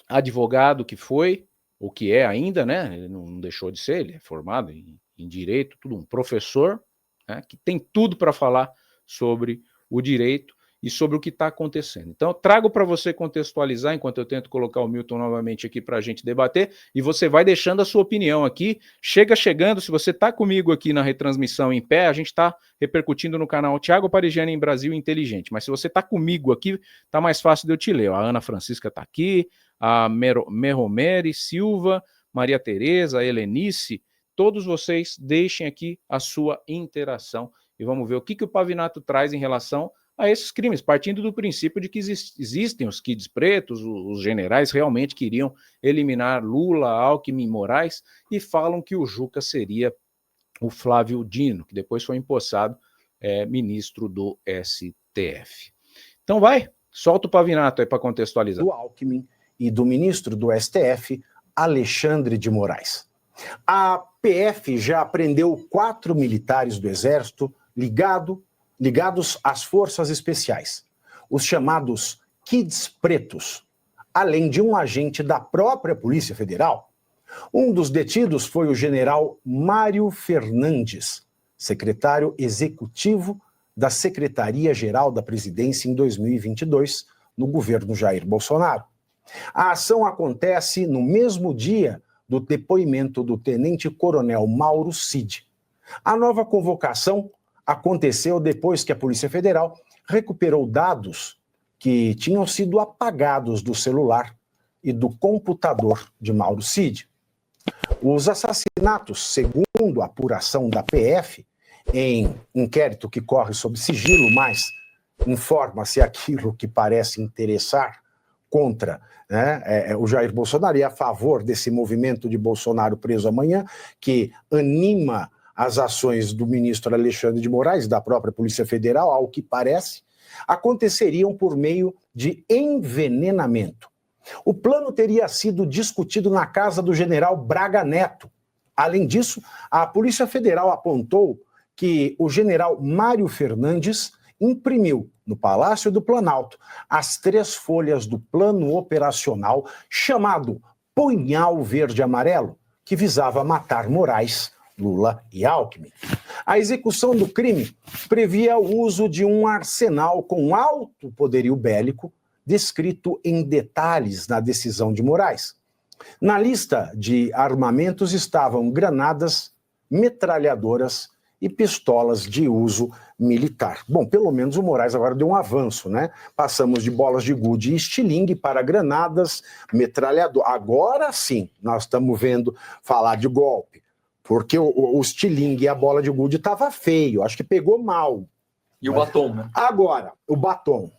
advogado que foi, ou que é ainda, né? Ele não deixou de ser, ele é formado em direito, tudo, um professor, né, que tem tudo para falar sobre o direito e sobre o que está acontecendo. Então, eu trago para você contextualizar, enquanto eu tento colocar o Milton novamente aqui para a gente debater, e você vai deixando a sua opinião aqui. Chegando, se você está comigo aqui na retransmissão em pé, a gente está repercutindo no canal Thiago Parigiani em Brasil Inteligente, mas se você está comigo aqui, está mais fácil de eu te ler. A Ana Francisca está aqui, a Meromere Silva, Maria Tereza, a Helenice, todos vocês deixem aqui a sua interação e vamos ver o que o Pavinato traz em relação a esses crimes, partindo do princípio de que existem os kids pretos, os generais realmente queriam eliminar Lula, Alckmin, Moraes, e falam que o Juca seria o Flávio Dino, que depois foi empossado ministro do STF. Então solta o Pavinato aí para contextualizar. Do Alckmin e do ministro do STF, Alexandre de Moraes. A PF já prendeu 4 militares do Exército ligados às forças especiais, os chamados kids pretos, além de um agente da própria Polícia Federal. Um dos detidos foi o general Mário Fernandes, secretário executivo da Secretaria-Geral da Presidência em 2022, no governo Jair Bolsonaro. A ação acontece no mesmo dia do depoimento do tenente-coronel Mauro Cid. A nova convocação aconteceu depois que a Polícia Federal recuperou dados que tinham sido apagados do celular e do computador de Mauro Cid. Os assassinatos, segundo a apuração da PF, em inquérito que corre sob sigilo, mas informa-se aquilo que parece interessar contra o Jair Bolsonaro e a favor desse movimento de Bolsonaro preso amanhã, que anima as ações do ministro Alexandre de Moraes, da própria Polícia Federal, ao que parece, aconteceriam por meio de envenenamento. O plano teria sido discutido na casa do general Braga Neto. Além disso, a Polícia Federal apontou que o general Mário Fernandes imprimiu no Palácio do Planalto as 3 folhas do plano operacional chamado Punhal Verde-Amarelo, que visava matar Moraes, Lula e Alckmin. A execução do crime previa o uso de um arsenal com alto poderio bélico, descrito em detalhes na decisão de Moraes. Na lista de armamentos estavam granadas, metralhadoras e pistolas de uso militar. Bom, pelo menos o Moraes agora deu um avanço, né? Passamos de bolas de gude e estilingue para granadas, metralhador. Agora sim, nós estamos vendo falar de golpe. Porque o estilingue e a bola de gude estava feio, acho que pegou mal. E o batom, né? Agora, o batom.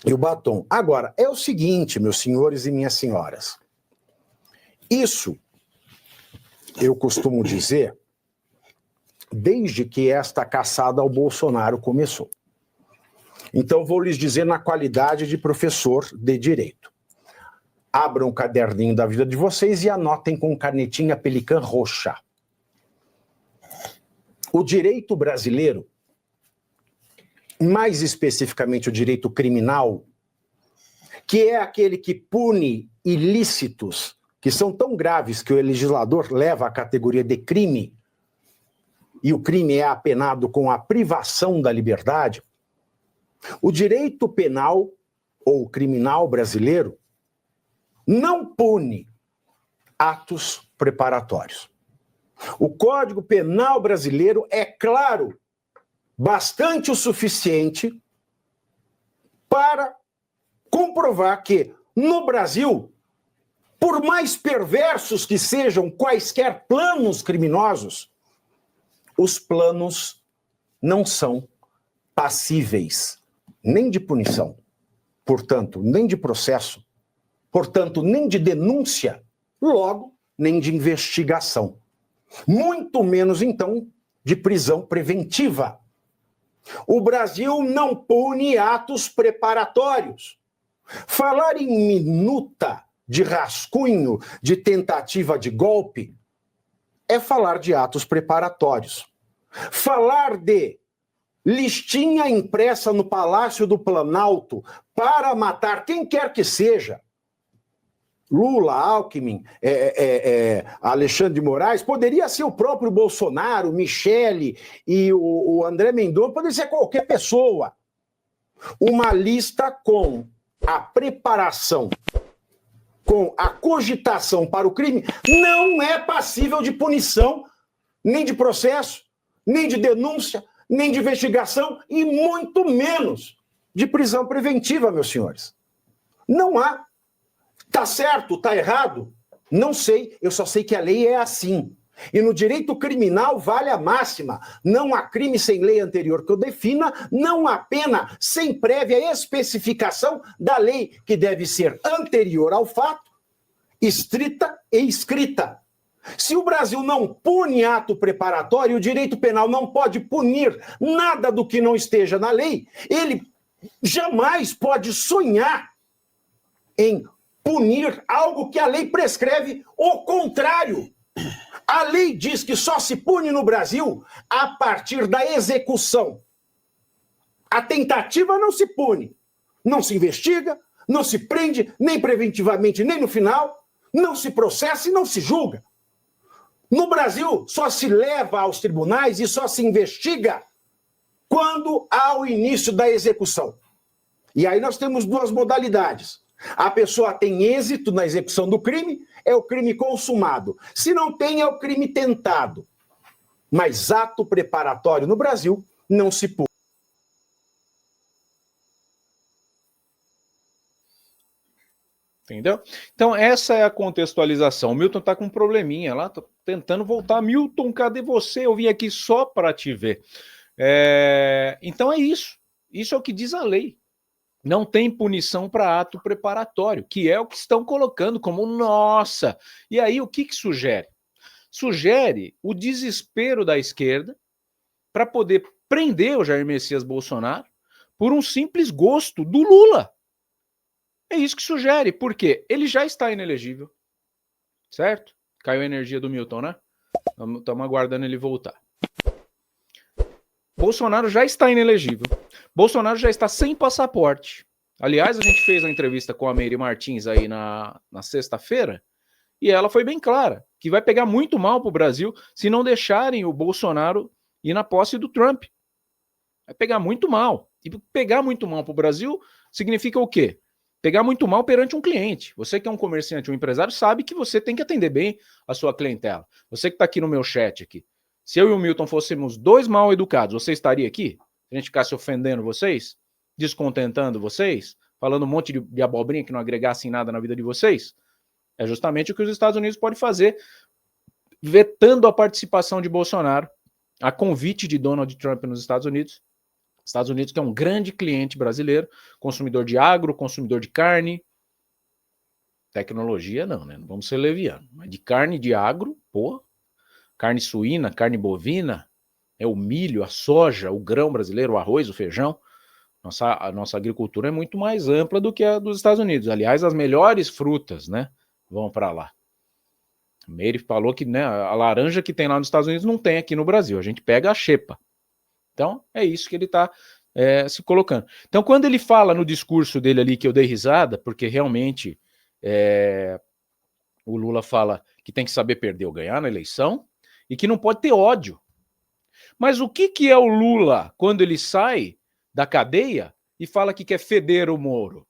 E o batom. Agora, é o seguinte, meus senhores e minhas senhoras. Isso, eu costumo dizer, desde que esta caçada ao Bolsonaro começou. Então, vou lhes dizer na qualidade de professor de direito. Abram o caderninho da vida de vocês e anotem com canetinha Pelican roxa. O direito brasileiro, mais especificamente o direito criminal, que é aquele que pune ilícitos que são tão graves que o legislador leva à categoria de crime, e o crime é apenado com a privação da liberdade, o direito penal ou criminal brasileiro não pune atos preparatórios. O Código Penal brasileiro é claro, bastante o suficiente para comprovar que, no Brasil, por mais perversos que sejam quaisquer planos criminosos, os planos não são passíveis nem de punição, portanto, nem de processo, portanto, nem de denúncia, logo, nem de investigação. Muito menos, então, de prisão preventiva. O Brasil não pune atos preparatórios. Falar em minuta de rascunho, de tentativa de golpe, é falar de atos preparatórios. Falar de listinha impressa no Palácio do Planalto para matar quem quer que seja, Lula, Alckmin, Alexandre de Moraes, poderia ser o próprio Bolsonaro, Michele e o André Mendonça, poderia ser qualquer pessoa. Uma lista com a preparação, com a cogitação para o crime, não é passível de punição, nem de processo, nem de denúncia, nem de investigação e muito menos de prisão preventiva, meus senhores. Não há. Tá certo, tá errado? Não sei, eu só sei que a lei é assim. E no direito criminal vale a máxima. Não há crime sem lei anterior que o defina, não há pena sem prévia especificação da lei que deve ser anterior ao fato, estrita e escrita. Se o Brasil não pune ato preparatório, o direito penal não pode punir nada do que não esteja na lei, ele jamais pode sonhar em punir algo que a lei prescreve o contrário. A lei diz que só se pune no Brasil a partir da execução. A tentativa não se pune, não se investiga, não se prende, nem preventivamente, nem no final, não se processa e não se julga. No Brasil, só se leva aos tribunais e só se investiga quando há o início da execução. E aí nós temos duas modalidades. A pessoa tem êxito na execução do crime, é o crime consumado. Se não tem, é o crime tentado. Mas ato preparatório no Brasil não se pune. Entendeu? Então, essa é a contextualização. O Milton tá com um probleminha lá, tô tentando voltar. Milton, cadê você? Eu vim aqui só para te ver. Então é isso. Isso é o que diz a lei. Não tem punição para ato preparatório, que é o que estão colocando como nossa. E aí, o que sugere? Sugere o desespero da esquerda para poder prender o Jair Messias Bolsonaro por um simples gosto do Lula. É isso que sugere, porque ele já está inelegível, certo? Caiu a energia do Milton, né? Estamos aguardando ele voltar. Bolsonaro já está inelegível. Bolsonaro já está sem passaporte. Aliás, a gente fez uma entrevista com a Meire Martins aí na sexta-feira e ela foi bem clara, que vai pegar muito mal para o Brasil se não deixarem o Bolsonaro ir na posse do Trump. Vai pegar muito mal. E pegar muito mal para o Brasil significa o quê? Pegar muito mal perante um cliente. Você que é um comerciante, um empresário, sabe que você tem que atender bem a sua clientela. Você que está aqui no meu chat aqui. Se eu e o Milton fôssemos dois mal educados, você estaria aqui? Se a gente ficasse ofendendo vocês, descontentando vocês, falando um monte de abobrinha que não agregasse em nada na vida de vocês? É justamente o que os Estados Unidos podem fazer, vetando a participação de Bolsonaro, a convite de Donald Trump nos Estados Unidos. Estados Unidos que é um grande cliente brasileiro, consumidor de agro, consumidor de carne. Tecnologia não, né? Não vamos ser levianos. Mas de carne, de agro, porra. Carne suína, carne bovina, o milho, a soja, o grão brasileiro, o arroz, o feijão. A nossa agricultura é muito mais ampla do que a dos Estados Unidos. Aliás, as melhores frutas, né, vão para lá. A Meire falou que, né, a laranja que tem lá nos Estados Unidos não tem aqui no Brasil. A gente pega a xepa. Então, é isso que ele está se colocando. Então, quando ele fala no discurso dele ali, que eu dei risada, porque realmente o Lula fala que tem que saber perder ou ganhar na eleição, e que não pode ter ódio. Mas o que é o Lula quando ele sai da cadeia e fala que quer feder o Moro?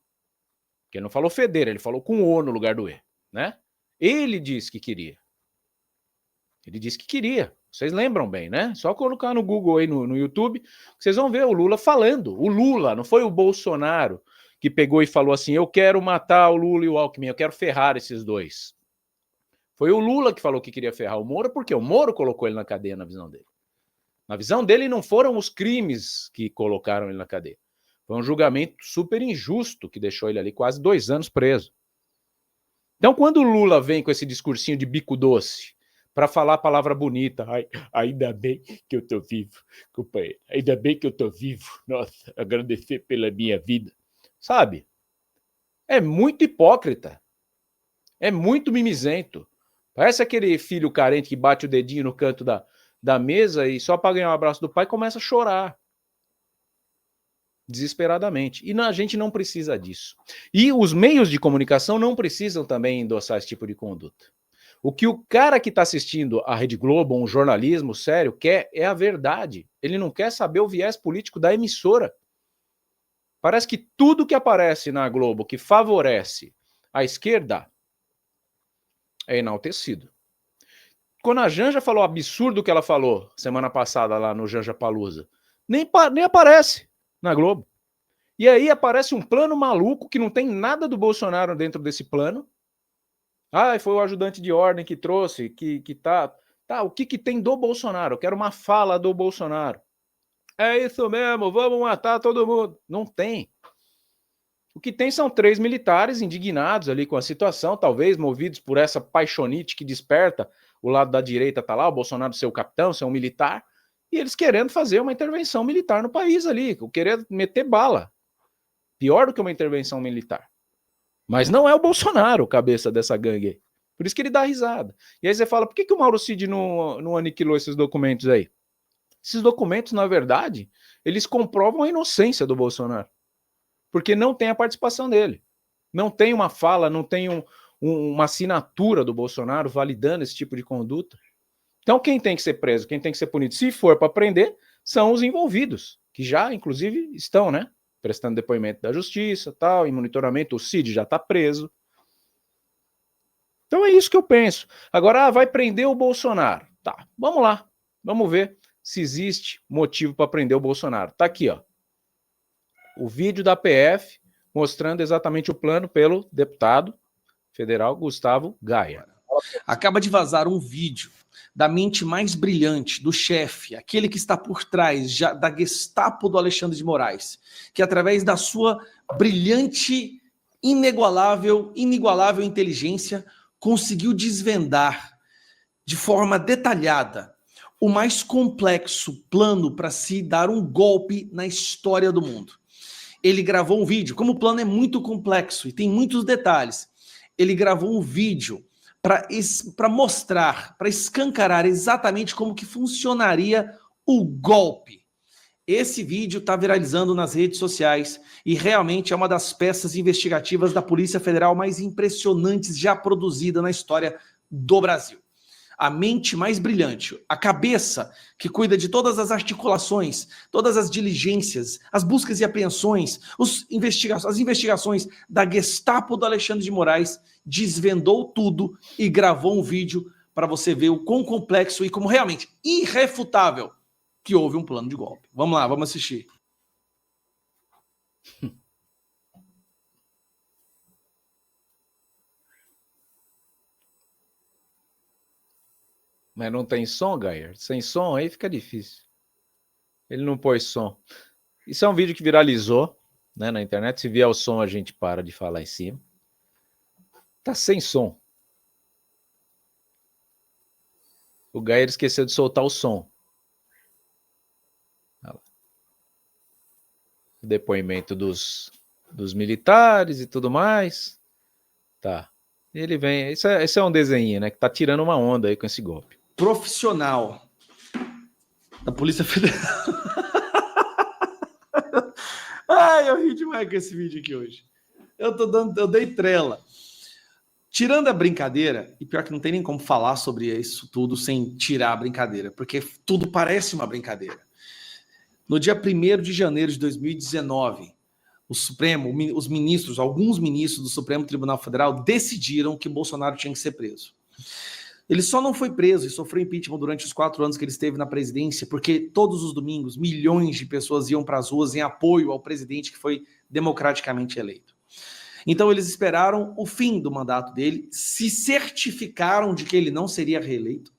Porque ele não falou feder, ele falou com o no lugar do E, né? Ele disse que queria. Ele disse que queria. Vocês lembram bem, né? Só colocar no Google aí no YouTube, vocês vão ver o Lula falando. O Lula, não foi o Bolsonaro que pegou e falou assim, eu quero matar o Lula e o Alckmin, eu quero ferrar esses dois. Foi o Lula que falou que queria ferrar o Moro, porque o Moro colocou ele na cadeia na visão dele. Na visão dele, não foram os crimes que colocaram ele na cadeia. Foi um julgamento super injusto que deixou ele ali quase 2 anos preso. Então, quando o Lula vem com esse discursinho de bico doce, para falar a palavra bonita, ai, ainda bem que eu tô vivo, companheiro, ainda bem que eu tô vivo, nossa, agradecer pela minha vida, sabe? É muito hipócrita, é muito mimizento. Parece aquele filho carente que bate o dedinho no canto da mesa e só para ganhar o abraço do pai começa a chorar. Desesperadamente. E a gente não precisa disso. E os meios de comunicação não precisam também endossar esse tipo de conduta. O que o cara que está assistindo a Rede Globo, um jornalismo sério, quer é a verdade. Ele não quer saber o viés político da emissora. Parece que tudo que aparece na Globo que favorece a esquerda é enaltecido. Quando a Janja falou o absurdo que ela falou semana passada lá no Janja Palusa, nem aparece na Globo. E aí aparece um plano maluco que não tem nada do Bolsonaro dentro desse plano. Foi o ajudante de ordem que trouxe, que tá, o que tem do Bolsonaro? Eu quero uma fala do Bolsonaro. É isso mesmo, vamos matar todo mundo. Não tem. O que tem são 3 militares indignados ali com a situação, talvez movidos por essa paixonite que desperta, o lado da direita tá lá, o Bolsonaro ser o capitão, ser um militar, e eles querendo fazer uma intervenção militar no país ali, querendo meter bala. Pior do que uma intervenção militar. Mas não é o Bolsonaro o cabeça dessa gangue aí. Por isso que ele dá risada. E aí você fala, por que o Mauro Cid não aniquilou esses documentos aí? Esses documentos, na verdade, eles comprovam a inocência do Bolsonaro. Porque não tem a participação dele. Não tem uma fala, não tem uma assinatura do Bolsonaro validando esse tipo de conduta. Então quem tem que ser preso, quem tem que ser punido, se for para prender, são os envolvidos, que já, inclusive, estão, né? Prestando depoimento da justiça, tal, em monitoramento, o Cid já está preso. Então é isso que eu penso. Agora, vai prender o Bolsonaro. Tá, vamos lá. Vamos ver se existe motivo para prender o Bolsonaro. Tá aqui, ó. O vídeo da PF mostrando exatamente o plano pelo deputado federal Gustavo Gaia. Acaba de vazar um vídeo da mente mais brilhante, do chefe, aquele que está por trás da Gestapo do Alexandre de Moraes, que através da sua brilhante, inigualável inteligência, conseguiu desvendar de forma detalhada o mais complexo plano para se dar um golpe na história do mundo. Ele gravou um vídeo, como o plano é muito complexo e tem muitos detalhes, ele gravou um vídeo para mostrar, para escancarar exatamente como que funcionaria o golpe. Esse vídeo está viralizando nas redes sociais e realmente é uma das peças investigativas da Polícia Federal mais impressionantes já produzida na história do Brasil. A mente mais brilhante, a cabeça que cuida de todas as articulações, todas as diligências, as buscas e apreensões, as investigações da Gestapo do Alexandre de Moraes, desvendou tudo e gravou um vídeo para você ver o quão complexo e como realmente irrefutável que houve um plano de golpe. Vamos lá, vamos assistir. Mas não tem som, Gayer? Sem som aí fica difícil. Ele não pôs som. Isso é um vídeo que viralizou, né, na internet. Se vier o som, a gente para de falar em cima. Tá sem som. O Gayer esqueceu de soltar o som. O depoimento dos militares e tudo mais. Tá. Ele vem. Esse é um desenho, né? Que tá tirando uma onda aí com esse golpe. Profissional da Polícia Federal. Ai, eu ri demais com esse vídeo aqui hoje. Eu dei trela. Tirando a brincadeira, e pior que não tem nem como falar sobre isso tudo sem tirar a brincadeira, porque tudo parece uma brincadeira. No dia 1º de janeiro de 2019, o Supremo, os ministros, alguns ministros do Supremo Tribunal Federal decidiram que Bolsonaro tinha que ser preso. Ele só não foi preso e sofreu impeachment durante os 4 anos que ele esteve na presidência, porque todos os domingos milhões de pessoas iam para as ruas em apoio ao presidente que foi democraticamente eleito. Então eles esperaram o fim do mandato dele, se certificaram de que ele não seria reeleito,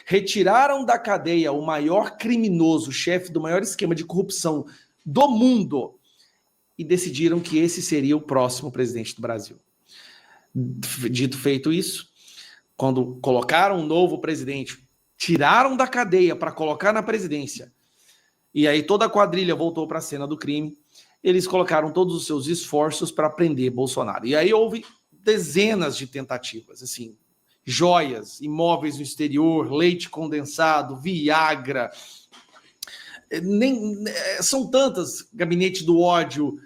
retiraram da cadeia o maior criminoso, chefe do maior esquema de corrupção do mundo e decidiram que esse seria o próximo presidente do Brasil. Dito feito isso, quando colocaram um novo presidente, tiraram da cadeia para colocar na presidência, e aí toda a quadrilha voltou para a cena do crime, eles colocaram todos os seus esforços para prender Bolsonaro. E aí houve dezenas de tentativas, assim, joias, imóveis no exterior, leite condensado, Viagra, são tantas, gabinete do ódio,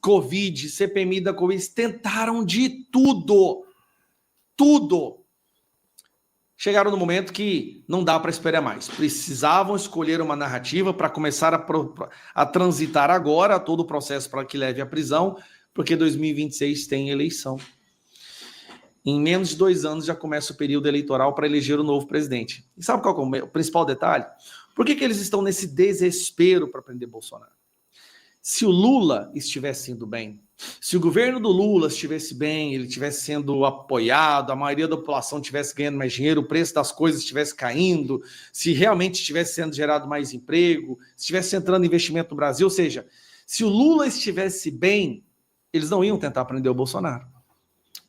Covid, CPMI da Covid, eles tentaram de tudo. Chegaram no momento que não dá para esperar mais. Precisavam escolher uma narrativa para começar a transitar agora todo o processo para que leve à prisão, porque 2026 tem eleição. Em menos de 2 anos já começa o período eleitoral para eleger o novo presidente. E sabe qual é o principal detalhe? Por que eles estão nesse desespero para prender Bolsonaro? Se o Lula estivesse indo bem, se o governo do Lula estivesse bem, ele estivesse sendo apoiado, a maioria da população estivesse ganhando mais dinheiro, o preço das coisas estivesse caindo, se realmente estivesse sendo gerado mais emprego, se estivesse entrando investimento no Brasil, ou seja, se o Lula estivesse bem, eles não iam tentar prender o Bolsonaro.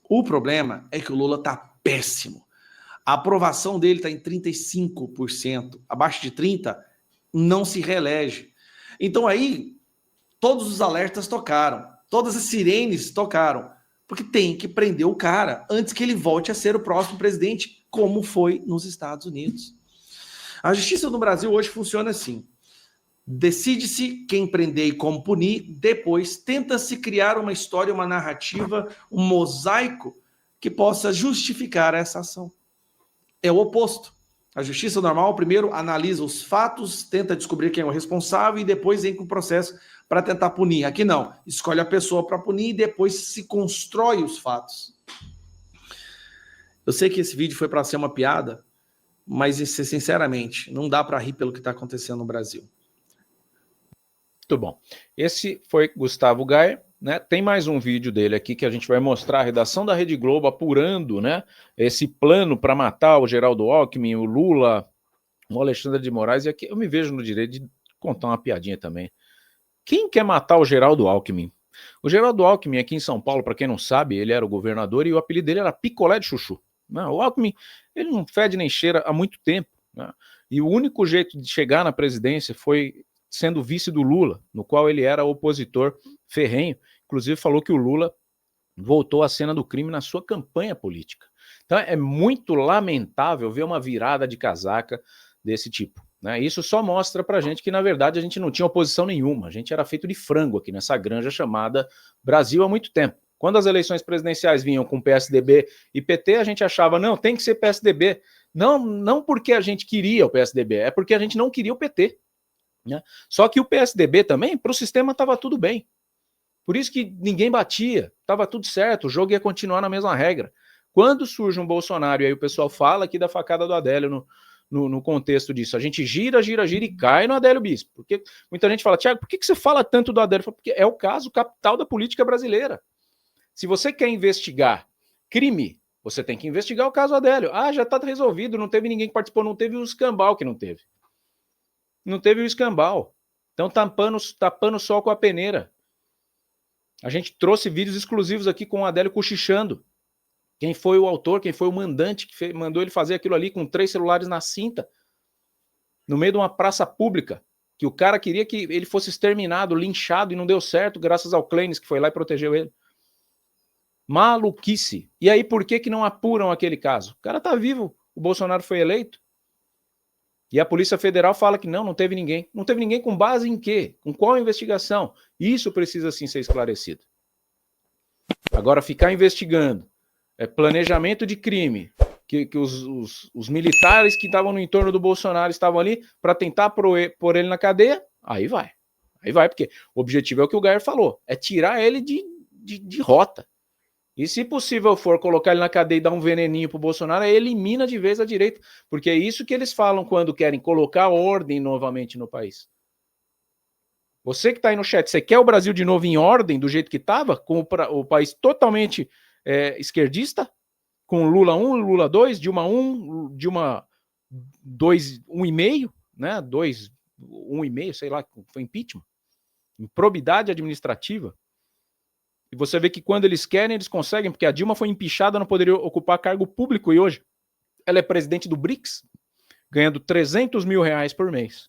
O problema é que o Lula está péssimo. A aprovação dele está em 35%, abaixo de 30%, não se reelege. Então aí, todos os alertas tocaram, todas as sirenes tocaram, porque tem que prender o cara antes que ele volte a ser o próximo presidente, como foi nos Estados Unidos. A justiça no Brasil hoje funciona assim. Decide-se quem prender e como punir, depois tenta-se criar uma história, uma narrativa, um mosaico que possa justificar essa ação. É o oposto. A justiça normal, primeiro, analisa os fatos, tenta descobrir quem é o responsável e depois vem com o processo para tentar punir. Aqui não. Escolhe a pessoa para punir e depois se constrói os fatos. Eu sei que esse vídeo foi para ser uma piada, mas, sinceramente, não dá para rir pelo que está acontecendo no Brasil. Muito bom. Esse foi Gustavo Gayer, né? Tem mais um vídeo dele aqui que a gente vai mostrar a redação da Rede Globo apurando, né, esse plano para matar o Geraldo Alckmin, o Lula, o Alexandre de Moraes, e aqui eu me vejo no direito de contar uma piadinha também. Quem quer matar o Geraldo Alckmin? O Geraldo Alckmin aqui em São Paulo, para quem não sabe, ele era o governador e o apelido dele era Picolé de Chuchu. O Alckmin, ele não fede nem cheira há muito tempo, né? E o único jeito de chegar na presidência foi sendo vice do Lula, no qual ele era opositor ferrenho. Inclusive falou que o Lula voltou à cena do crime na sua campanha política. Então é muito lamentável ver uma virada de casaca desse tipo, né? Isso só mostra pra gente que, na verdade, a gente não tinha oposição nenhuma. A gente era feito de frango aqui nessa granja chamada Brasil há muito tempo. Quando as eleições presidenciais vinham com PSDB e PT, a gente achava, não, tem que ser PSDB. Não porque a gente queria o PSDB, é porque a gente não queria o PT. Né? Só que o PSDB também, para o sistema estava tudo bem. Por isso que ninguém batia, estava tudo certo, o jogo ia continuar na mesma regra. Quando surge um Bolsonaro, e aí o pessoal fala aqui da facada do Adélio no contexto disso, a gente gira e cai no Adélio Bispo. Porque muita gente fala, Thiago, por que você fala tanto do Adélio? Porque é o caso capital da política brasileira. Se você quer investigar crime, você tem que investigar o caso Adélio. Ah, já está resolvido, não teve ninguém que participou, não teve o escambau que não teve. Não teve o escambau. Então tapando o sol com a peneira. A gente trouxe vídeos exclusivos aqui com o Adélio cochichando. Quem foi o autor, quem foi o mandante que mandou ele fazer aquilo ali com 3 celulares na cinta, no meio de uma praça pública, que o cara queria que ele fosse exterminado, linchado, e não deu certo, graças ao Clênis que foi lá e protegeu ele. Maluquice. E aí por que não apuram aquele caso? O cara tá vivo, o Bolsonaro foi eleito. E a Polícia Federal fala que não teve ninguém. Não teve ninguém com base em quê? Com qual investigação? Isso precisa sim ser esclarecido. Agora, ficar investigando planejamento de crime, que os militares que estavam no entorno do Bolsonaro estavam ali para tentar pôr ele na cadeia, aí vai. Aí vai, porque o objetivo é o que o Gayer falou, é tirar ele de rota. E se possível for colocar ele na cadeia e dar um veneninho pro Bolsonaro, aí elimina de vez a direita. Porque é isso que eles falam quando querem colocar ordem novamente no país. Você que está aí no chat, você quer o Brasil de novo em ordem, do jeito que estava, com o país totalmente esquerdista? Com Lula 1, Lula 2, Dilma 1, Dilma 2, 1,5, né? 2, 1,5, sei lá, foi impeachment. Improbidade administrativa. E você vê que quando eles querem, eles conseguem, porque a Dilma foi empichada, não poderia ocupar cargo público, e hoje ela é presidente do BRICS, ganhando R$300 mil por mês.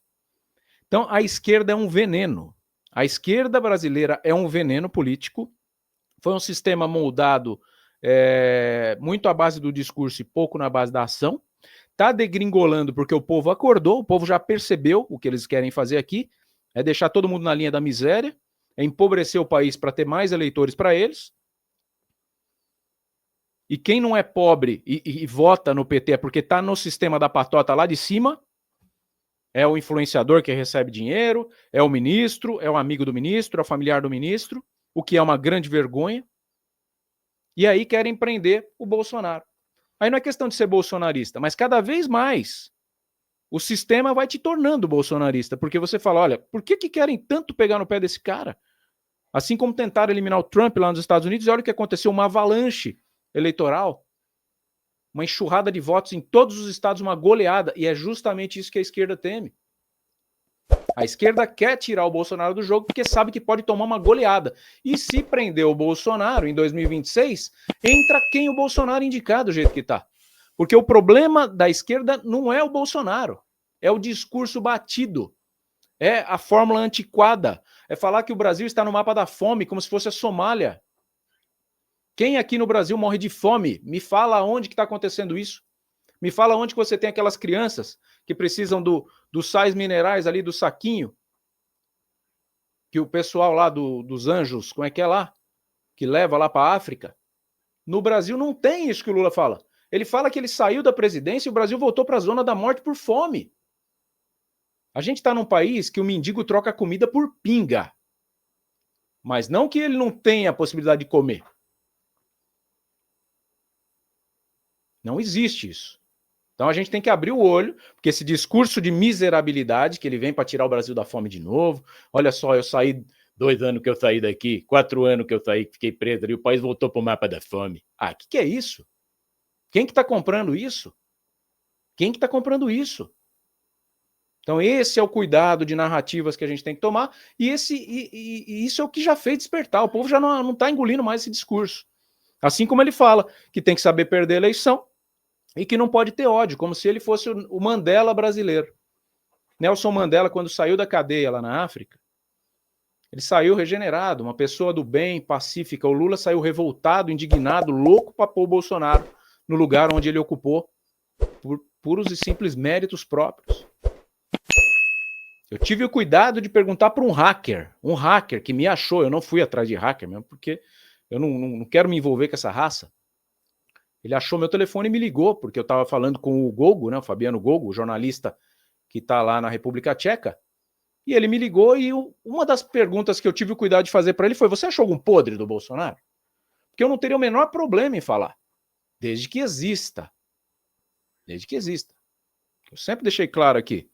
Então a esquerda é um veneno. A esquerda brasileira é um veneno político. Foi um sistema moldado muito à base do discurso e pouco na base da ação. Está degringolando porque o povo acordou, o povo já percebeu o que eles querem fazer aqui, é deixar todo mundo na linha da miséria, é empobrecer o país para ter mais eleitores para eles. E quem não é pobre e vota no PT é porque está no sistema da patota lá de cima, é o influenciador que recebe dinheiro, é o ministro, é o amigo do ministro, é o familiar do ministro, o que é uma grande vergonha. E aí querem prender o Bolsonaro. Aí não é questão de ser bolsonarista, mas cada vez mais o sistema vai te tornando bolsonarista, porque você fala, olha, por que querem tanto pegar no pé desse cara? Assim como tentaram eliminar o Trump lá nos Estados Unidos, e olha o que aconteceu, uma avalanche eleitoral, uma enxurrada de votos em todos os estados, uma goleada, e é justamente isso que a esquerda teme. A esquerda quer tirar o Bolsonaro do jogo porque sabe que pode tomar uma goleada. E se prender o Bolsonaro em 2026, entra quem o Bolsonaro indicar do jeito que está. Porque o problema da esquerda não é o Bolsonaro, é o discurso batido, é a fórmula antiquada, é falar que o Brasil está no mapa da fome como se fosse a Somália. Quem aqui no Brasil morre de fome? Me fala onde que está acontecendo isso. Me fala onde que você tem aquelas crianças que precisam dos sais minerais ali do saquinho, que o pessoal lá dos anjos, como é que é lá? Que leva lá para a África. No Brasil não tem isso que o Lula fala. Ele fala que ele saiu da presidência e o Brasil voltou para a zona da morte por fome. A gente está num país que o mendigo troca comida por pinga. Mas não que ele não tenha a possibilidade de comer. Não existe isso. Então a gente tem que abrir o olho, porque esse discurso de miserabilidade, que ele vem para tirar o Brasil da fome de novo, olha só, eu saí 2 anos que eu saí daqui, 4 anos que eu saí, fiquei preso ali, o país voltou para o mapa da fome. Ah, o que é isso? Quem que está comprando isso? Quem que está comprando isso? Então esse é o cuidado de narrativas que a gente tem que tomar, e isso é o que já fez despertar, o povo já não está engolindo mais esse discurso. Assim como ele fala que tem que saber perder a eleição, e que não pode ter ódio, como se ele fosse o Mandela brasileiro. Nelson Mandela, quando saiu da cadeia lá na África, ele saiu regenerado, uma pessoa do bem, pacífica. O Lula saiu revoltado, indignado, louco para pôr o Bolsonaro no lugar onde ele ocupou, por puros e simples méritos próprios. Eu tive o cuidado de perguntar para um hacker que me achou, eu não fui atrás de hacker mesmo, porque eu não quero me envolver com essa raça. Ele achou meu telefone e me ligou, porque eu estava falando com o Gogo, né, o Fabiano Gogo, o jornalista que está lá na República Tcheca, e ele me ligou e uma das perguntas que eu tive o cuidado de fazer para ele foi: você achou algum podre do Bolsonaro? Porque eu não teria o menor problema em falar, desde que exista. Desde que exista. Eu sempre deixei claro aqui,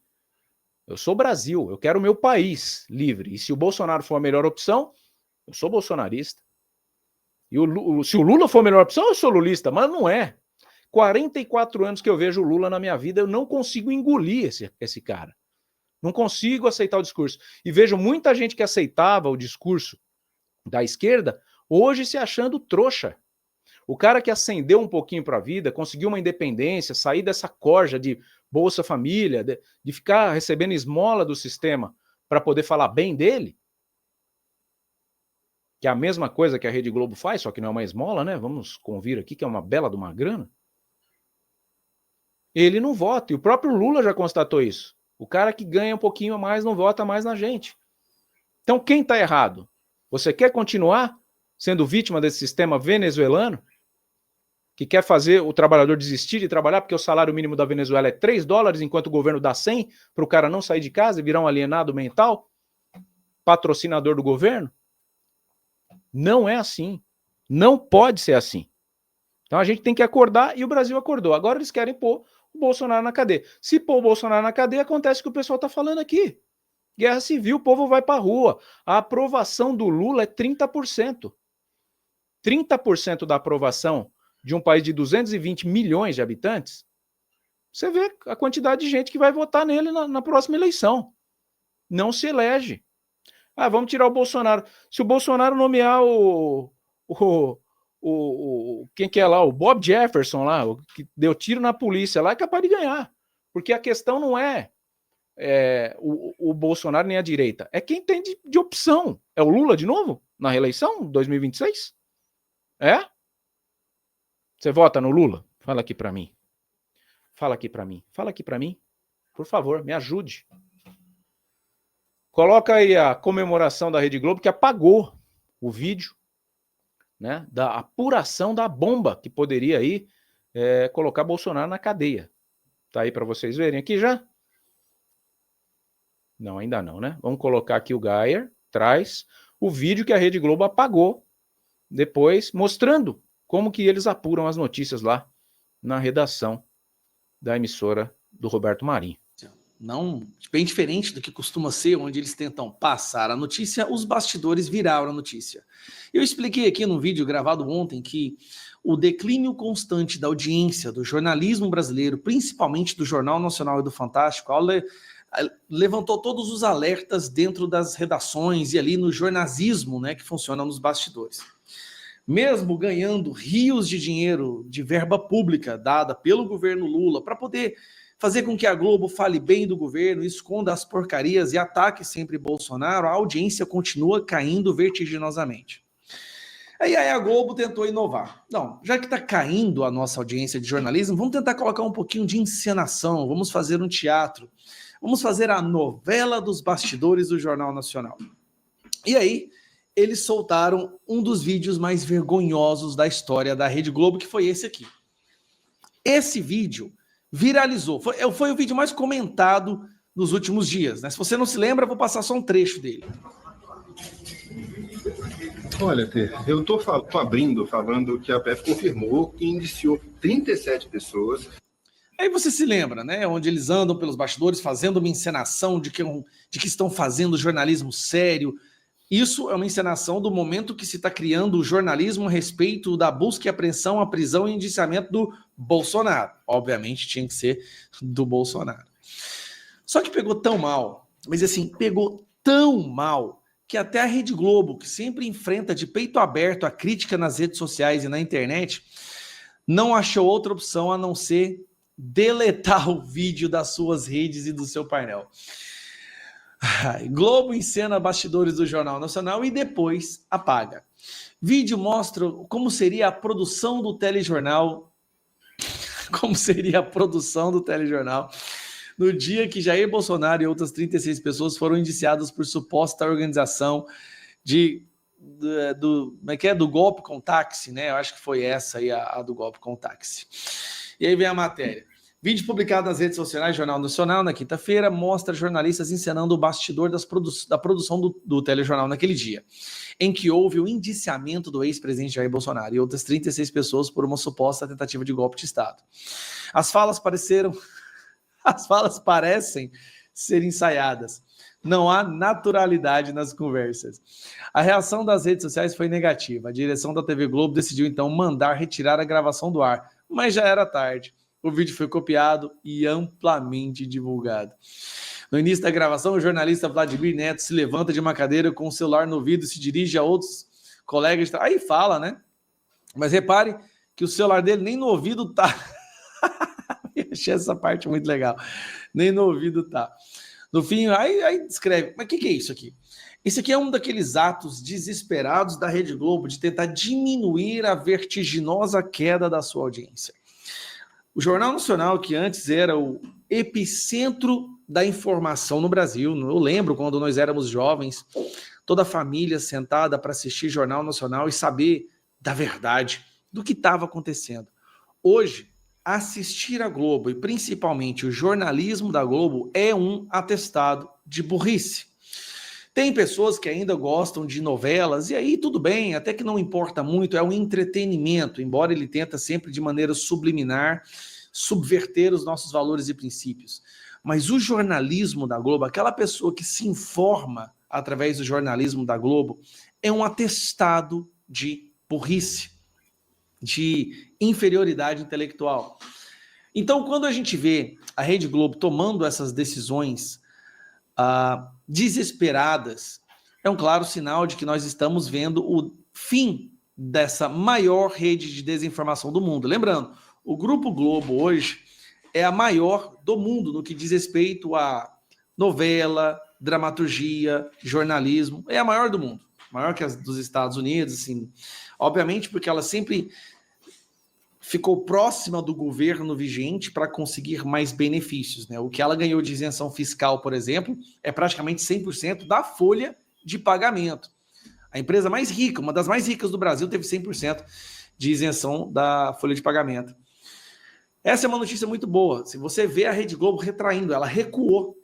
eu sou Brasil, eu quero o meu país livre, e se o Bolsonaro for a melhor opção, eu sou bolsonarista. E se o Lula for a melhor opção, eu sou lulista, mas não é. 44 anos que eu vejo o Lula na minha vida, eu não consigo engolir esse cara. Não consigo aceitar o discurso. E vejo muita gente que aceitava o discurso da esquerda, hoje se achando trouxa. O cara que ascendeu um pouquinho para a vida, conseguiu uma independência, sair dessa corja de Bolsa Família, de ficar recebendo esmola do sistema para poder falar bem dele, que é a mesma coisa que a Rede Globo faz, só que não é uma esmola, né? Vamos convir aqui que é uma bela de uma grana. Ele não vota, e o próprio Lula já constatou isso. O cara que ganha um pouquinho a mais não vota mais na gente. Então quem está errado? Você quer continuar sendo vítima desse sistema venezuelano, que quer fazer o trabalhador desistir de trabalhar porque o salário mínimo da Venezuela é $3, enquanto o governo dá 100 para o cara não sair de casa e virar um alienado mental, patrocinador do governo? Não é assim. Não pode ser assim. Então a gente tem que acordar, e o Brasil acordou. Agora eles querem pôr o Bolsonaro na cadeia. Se pôr o Bolsonaro na cadeia, acontece o que o pessoal está falando aqui. Guerra civil, o povo vai para a rua. A aprovação do Lula é 30%. 30% da aprovação de um país de 220 milhões de habitantes, você vê a quantidade de gente que vai votar nele na próxima eleição. Não se elege. Ah, vamos tirar o Bolsonaro. Se o Bolsonaro nomear quem que é lá, o Bob Jefferson lá, o que deu tiro na polícia lá, é capaz de ganhar. Porque a questão não é o Bolsonaro nem a direita. É quem tem de opção. É o Lula de novo? Na reeleição, 2026? É? Você vota no Lula? Fala aqui para mim. Fala aqui para mim. Fala aqui para mim. Por favor, me ajude. Coloca aí a comemoração da Rede Globo, que apagou o vídeo, né, da apuração da bomba que poderia aí colocar Bolsonaro na cadeia. Tá aí para vocês verem aqui já? Não, ainda não, né? Vamos colocar aqui o Geyer, traz o vídeo que a Rede Globo apagou, depois mostrando como que eles apuram as notícias lá na redação da emissora do Roberto Marinho. Não, bem diferente do que costuma ser, onde eles tentam passar a notícia, os bastidores viraram a notícia. Eu expliquei aqui num vídeo gravado ontem que o declínio constante da audiência do jornalismo brasileiro, principalmente do Jornal Nacional e do Fantástico, levantou todos os alertas dentro das redações e ali no jornalismo, né, que funciona nos bastidores. Mesmo ganhando rios de dinheiro de verba pública dada pelo governo Lula para poder fazer com que a Globo fale bem do governo, esconda as porcarias e ataque sempre Bolsonaro, a audiência continua caindo vertiginosamente. Aí a Globo tentou inovar. Não, já que está caindo a nossa audiência de jornalismo, vamos tentar colocar um pouquinho de encenação, vamos fazer um teatro, vamos fazer a novela dos bastidores do Jornal Nacional. E aí, eles soltaram um dos vídeos mais vergonhosos da história da Rede Globo, que foi esse aqui. Esse vídeo viralizou. Foi o vídeo mais comentado nos últimos dias, né? Se você não se lembra, eu vou passar só um trecho dele. Olha, Tê, eu tô abrindo, falando que a PF confirmou que indiciou 37 pessoas. Aí você se lembra, né? Onde eles andam pelos bastidores fazendo uma encenação de que estão fazendo jornalismo sério. Isso é uma encenação do momento que se está criando o jornalismo a respeito da busca e apreensão, a prisão e indiciamento do Bolsonaro. Obviamente tinha que ser do Bolsonaro. Só que pegou tão mal, mas assim, pegou tão mal, que até a Rede Globo, que sempre enfrenta de peito aberto a crítica nas redes sociais e na internet, não achou outra opção a não ser deletar o vídeo das suas redes e do seu painel. Globo encena bastidores do Jornal Nacional e depois apaga. Vídeo mostra como seria a produção do telejornal, no dia que Jair Bolsonaro e outras 36 pessoas foram indiciadas por suposta organização do golpe com táxi, né? Eu acho que foi essa aí a do golpe com táxi. E aí vem a matéria. Vídeo publicado nas redes sociais do Jornal Nacional na quinta-feira mostra jornalistas encenando o bastidor da produção do telejornal naquele dia, em que houve o indiciamento do ex-presidente Jair Bolsonaro e outras 36 pessoas por uma suposta tentativa de golpe de Estado. As falas parecem ser ensaiadas. Não há naturalidade nas conversas. A reação das redes sociais foi negativa. A direção da TV Globo decidiu então mandar retirar a gravação do ar, mas já era tarde. O vídeo foi copiado e amplamente divulgado. No início da gravação, o jornalista Vladimir Neto se levanta de uma cadeira com o celular no ouvido e se dirige a outros colegas. Aí fala, né? Mas repare que o celular dele nem no ouvido tá. Eu achei essa parte muito legal. Nem no ouvido tá. No fim, aí descreve. Mas o que é isso aqui? Esse aqui é um daqueles atos desesperados da Rede Globo de tentar diminuir a vertiginosa queda da sua audiência. O Jornal Nacional, que antes era o epicentro da informação no Brasil, eu lembro quando nós éramos jovens, toda a família sentada para assistir Jornal Nacional e saber da verdade, do que estava acontecendo. Hoje, assistir a Globo e principalmente o jornalismo da Globo é um atestado de burrice. Tem pessoas que ainda gostam de novelas, e aí tudo bem, até que não importa muito, é um entretenimento, embora ele tenta sempre de maneira subliminar, subverter os nossos valores e princípios. Mas o jornalismo da Globo, aquela pessoa que se informa através do jornalismo da Globo, é um atestado de burrice, de inferioridade intelectual. Então, quando a gente vê a Rede Globo tomando essas decisões desesperadas, é um claro sinal de que nós estamos vendo o fim dessa maior rede de desinformação do mundo. Lembrando, o Grupo Globo hoje é a maior do mundo no que diz respeito a novela, dramaturgia, jornalismo. É a maior do mundo, maior que as dos Estados Unidos, assim. Obviamente, porque ela sempre ficou próxima do governo vigente para conseguir mais benefícios, né? O que ela ganhou de isenção fiscal, por exemplo, é praticamente 100% da folha de pagamento. A empresa mais rica, uma das mais ricas do Brasil, teve 100% de isenção da folha de pagamento. Essa é uma notícia muito boa. Se você vê a Rede Globo retraindo, ela recuou.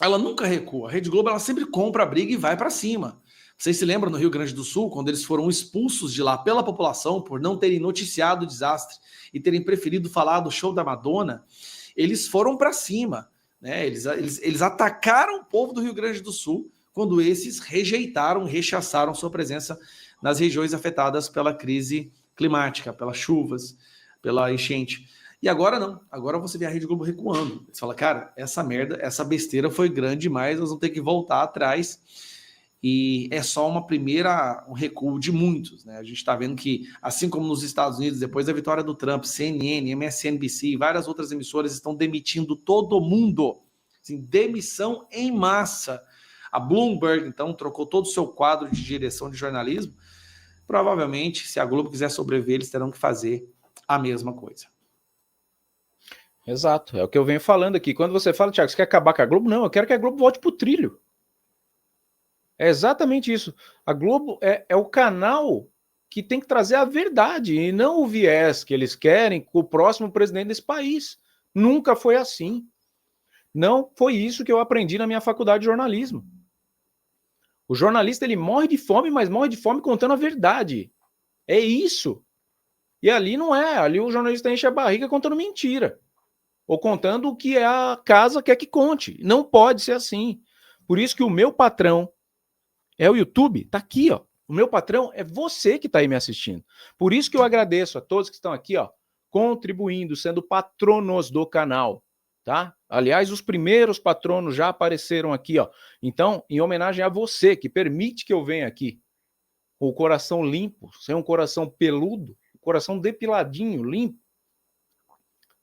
Ela nunca recua. A Rede Globo, ela sempre compra a briga e vai para cima. Vocês se lembram no Rio Grande do Sul, quando eles foram expulsos de lá pela população por não terem noticiado o desastre e terem preferido falar do show da Madonna? Eles foram para cima, né? Eles atacaram o povo do Rio Grande do Sul quando esses rechaçaram sua presença nas regiões afetadas pela crise climática, pelas chuvas, pela enchente. E agora não, agora você vê a Rede Globo recuando. Você fala, cara, essa merda, essa besteira foi grande demais, nós vamos ter que voltar atrás. E é só um recuo de muitos, né? A gente está vendo que, assim como nos Estados Unidos, depois da vitória do Trump, CNN, MSNBC e várias outras emissoras estão demitindo todo mundo. Assim, demissão em massa. A Bloomberg, então, trocou todo o seu quadro de direção de jornalismo. Provavelmente, se a Globo quiser sobreviver, eles terão que fazer a mesma coisa. Exato, é o que eu venho falando aqui. Quando você fala, Thiago, você quer acabar com a Globo? Não, eu quero que a Globo volte pro trilho. É exatamente isso. A Globo é o canal que tem que trazer a verdade e não o viés que eles querem com o próximo presidente desse país. Nunca foi assim. Não foi isso que eu aprendi na minha faculdade de jornalismo. O jornalista, ele morre de fome, mas morre de fome contando a verdade. É isso. E ali não é. Ali o jornalista enche a barriga contando mentira. Ou contando o que a casa quer que conte. Não pode ser assim. Por isso que o meu patrão é o YouTube. Tá aqui, ó. O meu patrão é você que está aí me assistindo. Por isso que eu agradeço a todos que estão aqui, ó, contribuindo, sendo patronos do canal. Tá? Aliás, os primeiros patronos já apareceram aqui, ó. Então, em homenagem a você, que permite que eu venha aqui com o coração limpo, sem um coração peludo, coração depiladinho, limpo,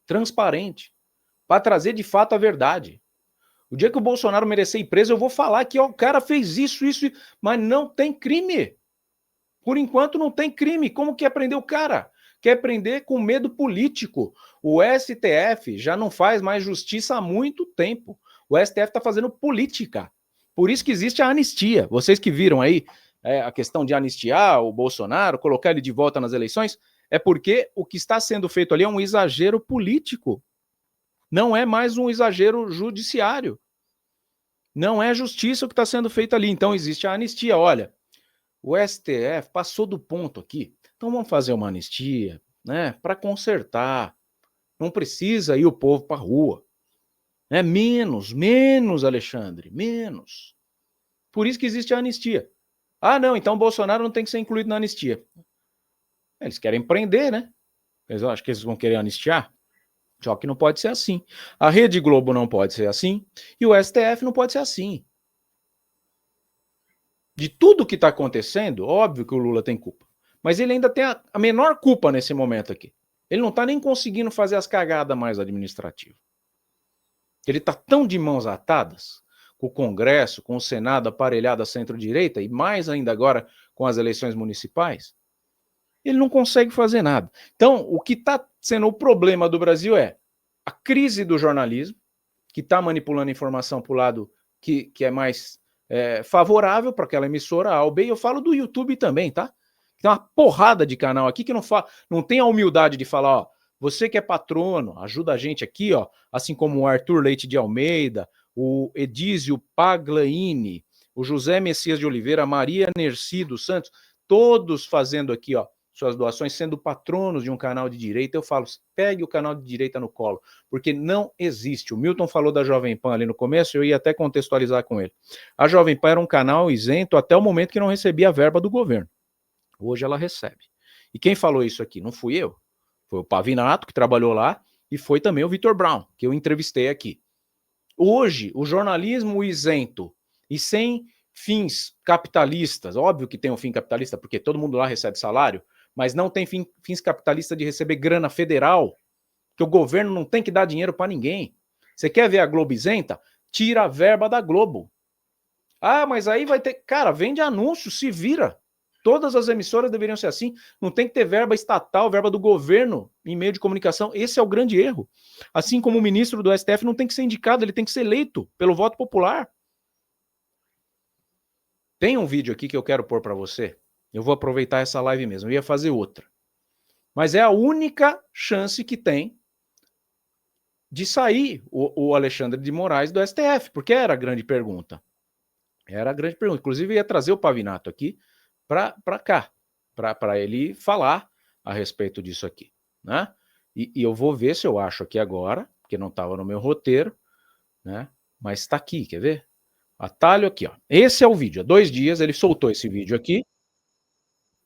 transparente, para trazer de fato a verdade. O dia que o Bolsonaro merecer ir preso, eu vou falar que ó, o cara fez isso, mas não tem crime. Por enquanto não tem crime. Como que é prender o cara? Quer prender com medo político. O STF já não faz mais justiça há muito tempo. O STF está fazendo política. Por isso que existe a anistia. Vocês que viram aí a questão de anistiar o Bolsonaro, colocar ele de volta nas eleições, é porque o que está sendo feito ali é um exagero político. Não é mais um exagero judiciário. Não é justiça o que está sendo feito ali. Então existe a anistia. Olha, o STF passou do ponto aqui. Então vamos fazer uma anistia, né, para consertar. Não precisa ir o povo para a rua. É menos, Alexandre, menos. Por isso que existe a anistia. Ah, não, então o Bolsonaro não tem que ser incluído na anistia. Eles querem prender, né? Eles acham que eles vão querer anistiar. Só que não pode ser assim. A Rede Globo não pode ser assim e o STF não pode ser assim. De tudo que está acontecendo, óbvio que o Lula tem culpa. Mas ele ainda tem a menor culpa nesse momento aqui. Ele não está nem conseguindo fazer as cagadas mais administrativas. Ele está tão de mãos atadas com o Congresso, com o Senado aparelhado à centro-direita e mais ainda agora com as eleições municipais. Ele não consegue fazer nada. Então, o que está sendo o problema do Brasil é a crise do jornalismo, que está manipulando informação para o lado que é mais favorável para aquela emissora, A ou B. E eu falo do YouTube também, tá? Tem uma porrada de canal aqui que não tem a humildade de falar, ó, você que é patrono, ajuda a gente aqui, ó, assim como o Arthur Leite de Almeida, o Edísio Paglaini, o José Messias de Oliveira, a Maria Nerci dos Santos, todos fazendo aqui, ó, suas doações, sendo patronos de um canal de direita. Eu falo, pegue o canal de direita no colo, porque não existe. O Milton falou da Jovem Pan ali no começo, eu ia até contextualizar com ele. A Jovem Pan era um canal isento até o momento que não recebia a verba do governo. Hoje ela recebe. E quem falou isso aqui? Não fui eu. Foi o Pavinato, que trabalhou lá, e foi também o Vitor Brown, que eu entrevistei aqui. Hoje, o jornalismo isento e sem fins capitalistas, óbvio que tem um fim capitalista, porque todo mundo lá recebe salário, mas não tem fins capitalistas de receber grana federal, que o governo não tem que dar dinheiro para ninguém. Você quer ver a Globo isenta? Tira a verba da Globo. Ah, mas aí vai ter... Cara, vende anúncio, se vira. Todas as emissoras deveriam ser assim. Não tem que ter verba estatal, verba do governo em meio de comunicação. Esse é o grande erro. Assim como o ministro do STF não tem que ser indicado, ele tem que ser eleito pelo voto popular. Tem um vídeo aqui que eu quero pôr para você. Eu vou aproveitar essa live mesmo. Eu ia fazer outra. Mas é a única chance que tem de sair o Alexandre de Moraes do STF, porque era a grande pergunta. Era a grande pergunta. Inclusive, eu ia trazer o Pavinato aqui para cá, para ele falar a respeito disso aqui, né? E eu vou ver se eu acho aqui agora, porque não estava no meu roteiro, né? Mas está aqui, quer ver? Atalho aqui, ó. Esse é o vídeo. Há 2 dias ele soltou esse vídeo aqui.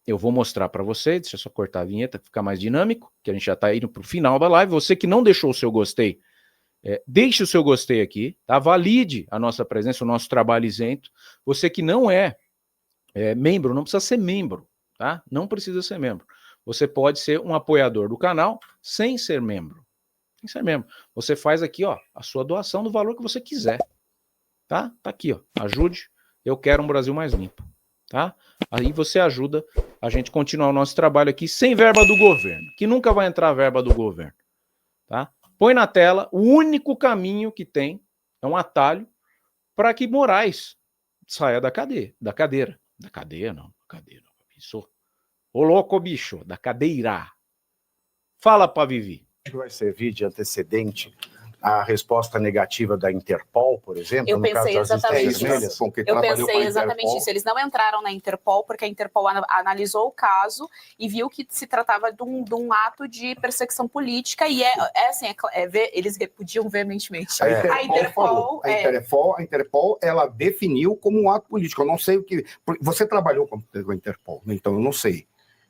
Eu vou mostrar para você. Deixa eu só cortar a vinheta para ficar mais dinâmico, que a gente já está indo para o final da live. Você que não deixou o seu gostei, deixe o seu gostei aqui, tá? Valide a nossa presença, o nosso trabalho isento. Você que não é membro, não precisa ser membro, tá? Não precisa ser membro. Você pode ser um apoiador do canal sem ser membro. Sem ser membro. Você faz aqui, ó, a sua doação do valor que você quiser, tá? Tá aqui, ó. Ajude. Eu quero um Brasil mais limpo, tá? Aí você ajuda a gente continuar o nosso trabalho aqui sem verba do governo, que nunca vai entrar verba do governo, tá? Põe na tela, o único caminho que tem é um atalho para que Moraes saia da cadeira. Da cadeira não. Pensou? Ô louco, bicho, da cadeira. Fala pra Vivi. Vai servir de antecedente a resposta negativa da Interpol, por exemplo? Eu pensei exatamente isso. Eu pensei exatamente isso. Eles não entraram na Interpol porque a Interpol analisou o caso e viu que se tratava de um ato de perseguição política e eles repudiam veementemente. A Interpol, ela definiu como um ato político. Eu não sei o que... Você trabalhou com a Interpol, então eu não sei.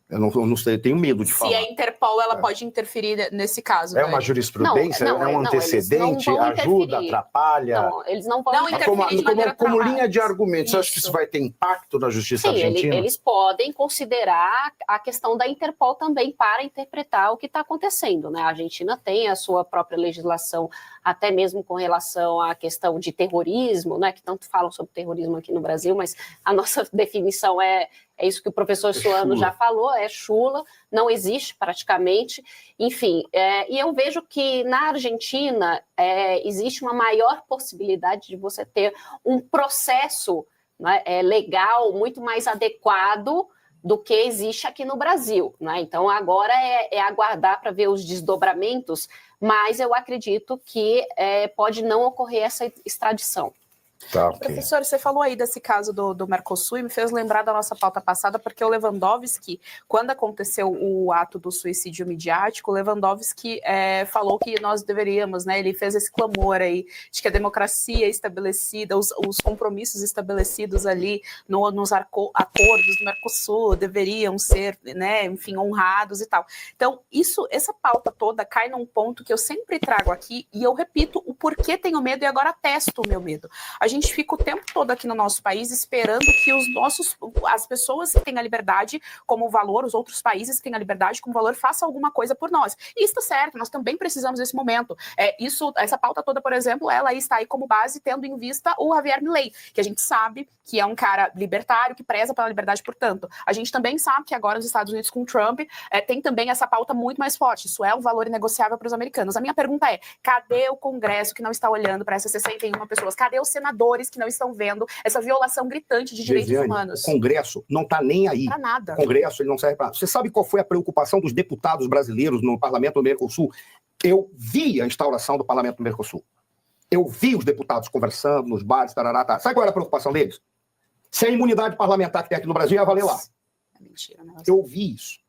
Eu não sei, eu tenho medo de falar. Se a Interpol ela pode interferir nesse caso. É uma jurisprudência? É um antecedente? Ajuda, atrapalha? Não, eles não vão interferir como linha de argumentos, você acha que isso vai ter impacto na justiça argentina? Eles podem considerar a questão da Interpol também para interpretar o que está acontecendo, né? A Argentina tem a sua própria legislação, até mesmo com relação à questão de terrorismo, né? Que tanto falam sobre terrorismo aqui no Brasil, mas a nossa definição é isso que o professor Suano já falou, é chula, não existe praticamente. Enfim, e eu vejo que na Argentina existe uma maior possibilidade de você ter um processo, né, legal muito mais adequado do que existe aqui no Brasil, né? Então agora é aguardar para ver os desdobramentos, mas eu acredito que pode não ocorrer essa extradição. Tá, okay. Professor, você falou aí desse caso do Mercosul e me fez lembrar da nossa pauta passada, porque o Lewandowski, quando aconteceu o ato do suicídio midiático, o Lewandowski falou que nós deveríamos, né, ele fez esse clamor aí de que a democracia estabelecida, os compromissos estabelecidos ali nos acordos do Mercosul deveriam ser, né, enfim, honrados e tal. Então, essa pauta toda cai num ponto que eu sempre trago aqui e eu repito o porquê tenho medo e agora testo o meu medo. A gente fica o tempo todo aqui no nosso país esperando que as pessoas que têm a liberdade como valor, os outros países que têm a liberdade como valor, façam alguma coisa por nós. E isso está certo, nós também precisamos desse momento. Essa pauta toda, por exemplo, ela está aí como base tendo em vista o Javier Milei, que a gente sabe que é um cara libertário, que preza pela liberdade, portanto. A gente também sabe que agora nos Estados Unidos com Trump tem também essa pauta muito mais forte. Isso é um valor inegociável para os americanos. A minha pergunta é, cadê o Congresso que não está olhando para essas 61 pessoas? Cadê os senadores que não estão vendo essa violação gritante de direitos humanos? O Congresso não está nem aí. Para nada. O Congresso ele não serve para nada. Você sabe qual foi a preocupação dos deputados brasileiros no Parlamento do Mercosul? Eu vi a instauração do Parlamento do Mercosul. Eu vi os deputados conversando nos bares, tarará. Sabe qual era a preocupação deles? Se a imunidade parlamentar que tem aqui no Brasil ia valer lá. É mentira, né? Eu vi isso.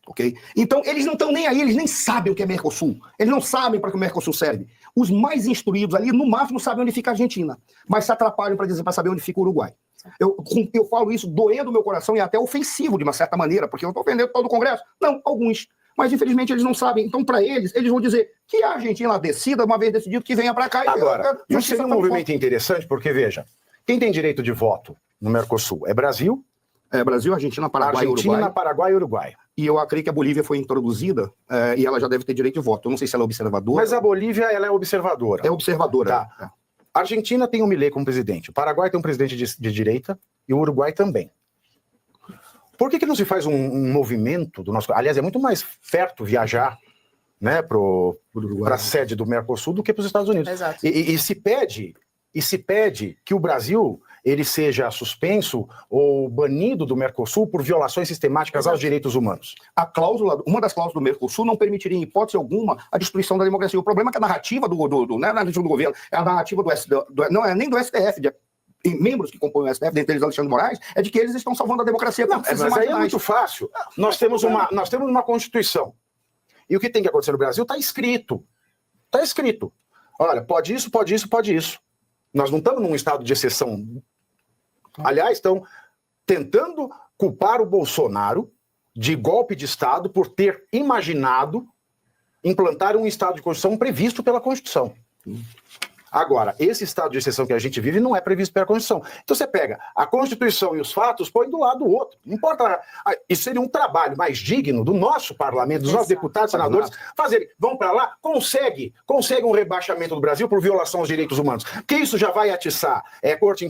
Okay? Então, eles não estão nem aí, eles nem sabem o que é Mercosul. Eles não sabem para que o Mercosul serve. Os mais instruídos ali, no máximo, sabem onde fica a Argentina, mas se atrapalham para saber onde fica o Uruguai. Eu falo isso doendo o meu coração e até ofensivo, de uma certa maneira, porque eu estou ofendendo todo o Congresso. Não, alguns. Mas, infelizmente, eles não sabem. Então, para eles vão dizer que a Argentina decida, uma vez decidido, que venha para cá. Agora, isso seria um movimento interessante, porque, veja, quem tem direito de voto no Mercosul é Brasil? Brasil, Argentina, Paraguai e Uruguai. Argentina, Paraguai e Uruguai. E eu acredito que a Bolívia foi introduzida e ela já deve ter direito de voto. Eu não sei se ela é observadora. Mas a Bolívia, ela é observadora. É observadora. Tá. A Argentina tem o Milei como presidente. O Paraguai tem um presidente de direita e o Uruguai também. Por que não se faz um movimento do nosso... Aliás, é muito mais perto viajar, né, para a sede do Mercosul do que para os Estados Unidos. Exato. E se pede que o Brasil ele seja suspenso ou banido do Mercosul por violações sistemáticas aos direitos humanos. Uma das cláusulas do Mercosul não permitiria, em hipótese alguma, a destruição da democracia. O problema é que a narrativa não é a narrativa do governo, é a narrativa não é nem do STF, membros que compõem o STF, dentre eles Alexandre de Moraes, é de que eles estão salvando a democracia. Mas aí é muito fácil. Nós temos uma Constituição. E o que tem que acontecer no Brasil está escrito. Está escrito. Olha, pode isso, pode isso, pode isso. Nós não estamos num estado de exceção. Aliás, estão tentando culpar o Bolsonaro de golpe de Estado por ter imaginado implantar um estado de Constituição previsto pela Constituição. Agora, esse estado de exceção que a gente vive não é previsto pela Constituição. Então você pega a Constituição e os fatos, põe do lado do outro. Não importa. Isso seria um trabalho mais digno do nosso parlamento, dos nossos deputados, senadores, fazerem. Vão para lá, consegue um rebaixamento do Brasil por violação aos direitos humanos. Porque isso já vai atiçar a Corte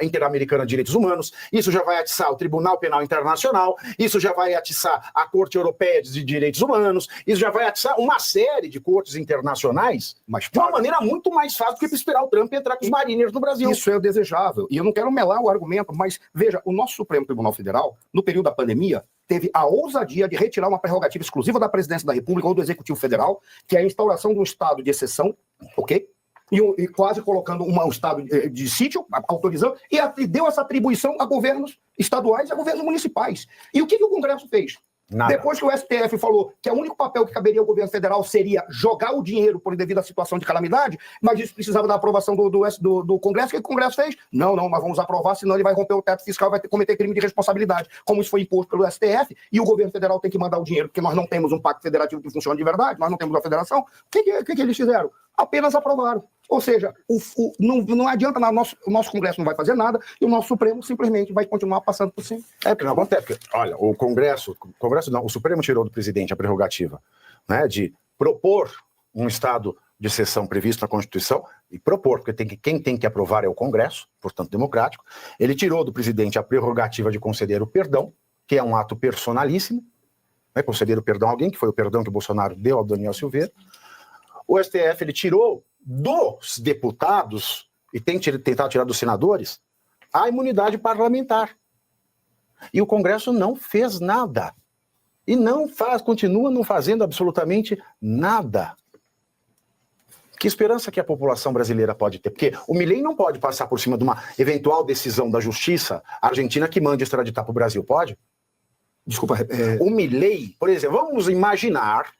Interamericana de Direitos Humanos, isso já vai atiçar o Tribunal Penal Internacional, isso já vai atiçar a Corte Europeia de Direitos Humanos, isso já vai atiçar uma série de cortes internacionais, mas de uma maneira muito mais fácil do que esperar o Trump entrar com os marinheiros no Brasil. Isso é o desejável. E eu não quero melar o argumento, mas veja, o nosso Supremo Tribunal Federal, no período da pandemia, teve a ousadia de retirar uma prerrogativa exclusiva da Presidência da República ou do Executivo Federal, que é a instauração de um estado de exceção, ok? E quase colocando um estado de sítio, autorizando, e deu essa atribuição a governos estaduais e a governos municipais. E o que o Congresso fez? Nada. Depois que o STF falou que o único papel que caberia ao governo federal seria jogar o dinheiro por devido à situação de calamidade, mas isso precisava da aprovação do Congresso, o que o Congresso fez? Não, nós vamos aprovar, senão ele vai romper o teto fiscal e vai cometer crime de responsabilidade, como isso foi imposto pelo STF, e o governo federal tem que mandar o dinheiro, porque nós não temos um pacto federativo que funcione de verdade, nós não temos uma federação. O que eles fizeram? Apenas aprovaram. Ou seja, não adianta, o nosso Congresso não vai fazer nada e o nosso Supremo simplesmente vai continuar passando por cima. Porque não acontece. Porque, olha, o Congresso não, o Supremo tirou do presidente a prerrogativa, né, de propor um estado de exceção previsto na Constituição e propor, porque quem tem que aprovar é o Congresso, portanto democrático. Ele tirou do presidente a prerrogativa de conceder o perdão, que é um ato personalíssimo, né, conceder o perdão a alguém, que foi o perdão que o Bolsonaro deu ao Daniel Silveira. O STF ele tirou dos deputados e tem tentado tirar dos senadores a imunidade parlamentar. E o Congresso não fez nada. E continua não fazendo absolutamente nada. Que esperança que a população brasileira pode ter? Porque o Milei não pode passar por cima de uma eventual decisão da justiça argentina que mande extraditar para o Brasil, pode? Desculpa. O Milei, por exemplo, vamos imaginar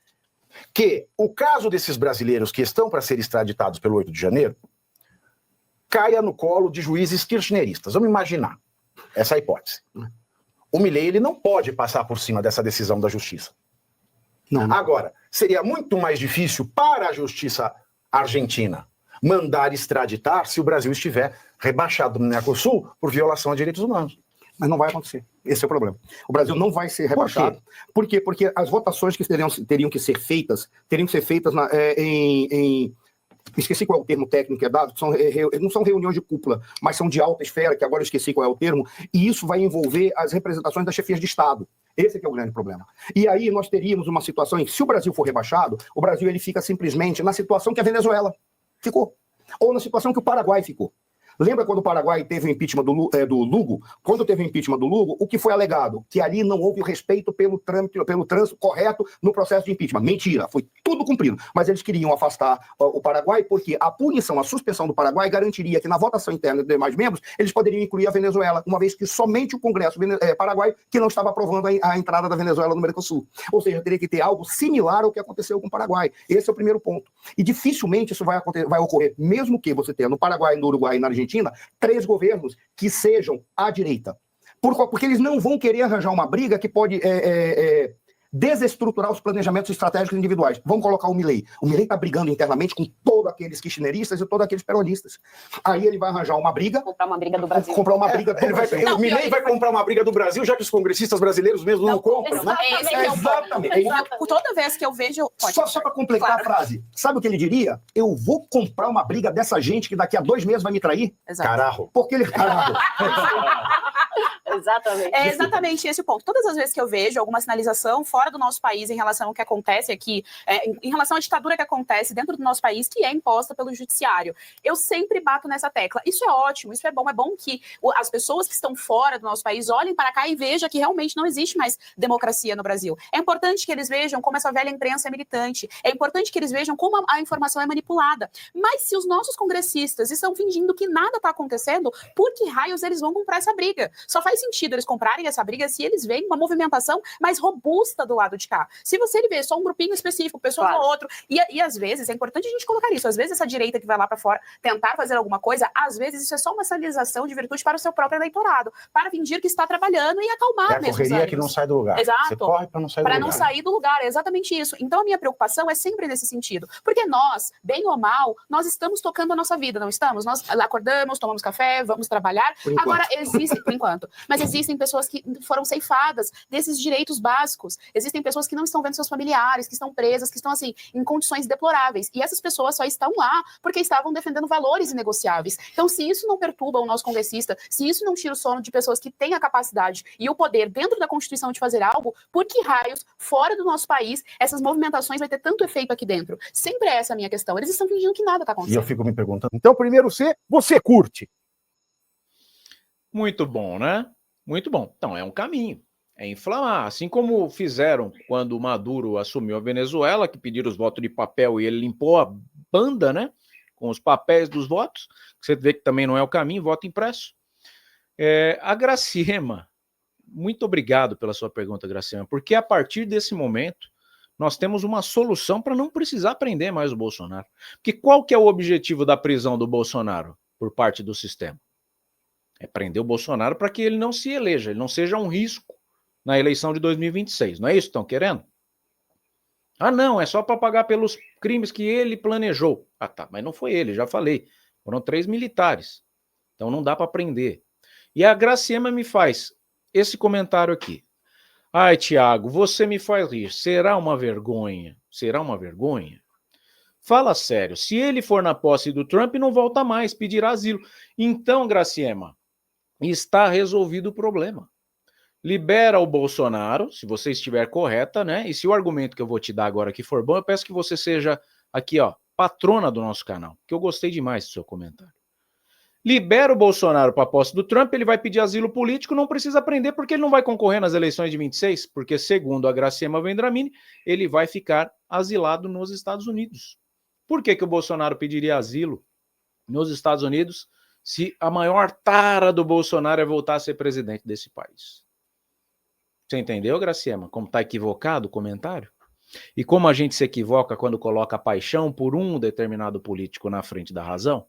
que o caso desses brasileiros que estão para ser extraditados pelo 8 de janeiro caia no colo de juízes kirchneristas. Vamos imaginar essa hipótese. O Milei ele não pode passar por cima dessa decisão da justiça. Não. Agora, seria muito mais difícil para a justiça argentina mandar extraditar se o Brasil estiver rebaixado no Mercosul por violação a direitos humanos. Mas não vai acontecer. Esse é o problema. O Brasil não vai ser rebaixado. Por quê? Porque as votações que teriam que ser feitas esqueci qual é o termo técnico que é dado, não são reuniões de cúpula, mas são de alta esfera, que agora eu esqueci qual é o termo, e isso vai envolver as representações das chefias de Estado. Esse que é o grande problema. E aí nós teríamos uma situação em que, se o Brasil for rebaixado, o Brasil ele fica simplesmente na situação que a Venezuela ficou, ou na situação que o Paraguai ficou. Lembra quando o Paraguai teve o impeachment do Lugo? Quando teve o impeachment do Lugo, o que foi alegado? Que ali não houve o respeito pelo trânsito correto no processo de impeachment. Mentira, foi tudo cumprido. Mas eles queriam afastar o Paraguai porque a punição, a suspensão do Paraguai garantiria que na votação interna dos demais membros eles poderiam incluir a Venezuela, uma vez que somente o Congresso Paraguai que não estava aprovando a entrada da Venezuela no Mercosul. Ou seja, teria que ter algo similar ao que aconteceu com o Paraguai. Esse é o primeiro ponto. E dificilmente isso vai ocorrer, mesmo que você tenha no Paraguai, no Uruguai e na Argentina 3 governos que sejam à direita. Porque eles não vão querer arranjar uma briga que pode desestruturar os planejamentos estratégicos individuais. Vamos colocar o Milei. O Milei está brigando internamente com todos aqueles kirchneristas e todos aqueles peronistas. Aí ele vai arranjar uma briga. Comprar uma briga do Brasil. Comprar uma briga do Brasil. O Milei vai comprar uma briga do Brasil, já que os congressistas brasileiros mesmo não compram. Exatamente. Toda vez que eu vejo... Só para completar a frase. Sabe o que ele diria? Eu vou comprar uma briga dessa gente que daqui a 2 meses vai me trair? Exato. Carajo. Porque ele... Carajo. Exatamente. É exatamente esse o ponto. Todas as vezes que eu vejo alguma sinalização fora do nosso país em relação ao que acontece aqui, em relação à ditadura que acontece dentro do nosso país, que é imposta pelo judiciário, eu sempre bato nessa tecla. Isso é ótimo, isso é bom que as pessoas que estão fora do nosso país olhem para cá e vejam que realmente não existe mais democracia no Brasil. É importante que eles vejam como essa velha imprensa é militante, é importante que eles vejam como a informação é manipulada. Mas se os nossos congressistas estão fingindo que nada está acontecendo, por que raios eles vão comprar essa briga? Só faz sentido eles comprarem essa briga se eles veem uma movimentação mais robusta do lado de cá. Se você vê só um grupinho específico, pessoas ou outro, e às vezes, é importante a gente colocar isso, às vezes essa direita que vai lá para fora tentar fazer alguma coisa, às vezes isso é só uma sinalização de virtude para o seu próprio eleitorado, para fingir que está trabalhando e acalmar mesmo. É a correria que não sai do lugar. Exato. Você corre para não sair do lugar. Para não sair do lugar, é exatamente isso. Então a minha preocupação é sempre nesse sentido, porque nós, bem ou mal, nós estamos tocando a nossa vida, não estamos? Nós acordamos, tomamos café, vamos trabalhar. Agora, por enquanto, mas existem pessoas que foram ceifadas desses direitos básicos, existem pessoas que não estão vendo seus familiares, que estão presas, que estão, assim, em condições deploráveis, e essas pessoas só estão lá porque estavam defendendo valores inegociáveis. Então, se isso não perturba o nosso congressista, se isso não tira o sono de pessoas que têm a capacidade e o poder dentro da Constituição de fazer algo, por que raios, fora do nosso país, essas movimentações vai ter tanto efeito aqui dentro? Sempre é essa a minha questão. Eles estão fingindo que nada está acontecendo. E eu fico me perguntando, então, primeiro você curte? Muito bom, né? Muito bom. Então, é um caminho. É inflamar. Assim como fizeram quando o Maduro assumiu a Venezuela, que pediram os votos de papel e ele limpou a banda, né? Com os papéis dos votos. Você vê que também não é o caminho, voto impresso. A Graciema, muito obrigado pela sua pergunta, Graciema, porque a partir desse momento nós temos uma solução para não precisar prender mais o Bolsonaro. Porque qual que é o objetivo da prisão do Bolsonaro por parte do sistema? É prender o Bolsonaro para que ele não se eleja, ele não seja um risco na eleição de 2026. Não é isso que estão querendo? Ah, não, é só para pagar pelos crimes que ele planejou. Ah, tá, mas não foi ele, já falei. Foram 3 militares. Então não dá para prender. E a Graciema me faz esse comentário aqui. Ai, Tiago, você me faz rir. Será uma vergonha? Será uma vergonha? Fala sério, se ele for na posse do Trump, não volta mais, pedirá asilo. Então, Graciema, está resolvido o problema. Libera o Bolsonaro, se você estiver correta, né? E se o argumento que eu vou te dar agora aqui for bom, eu peço que você seja aqui, ó, patrona do nosso canal, que eu gostei demais do seu comentário. Libera o Bolsonaro para a posse do Trump, ele vai pedir asilo político, não precisa prender porque ele não vai concorrer nas eleições de 26, porque segundo a Graciema Vendramini, ele vai ficar asilado nos Estados Unidos. Por que o Bolsonaro pediria asilo nos Estados Unidos se a maior tara do Bolsonaro é voltar a ser presidente desse país? Você entendeu, Graciema, como está equivocado o comentário? E como a gente se equivoca quando coloca paixão por um determinado político na frente da razão?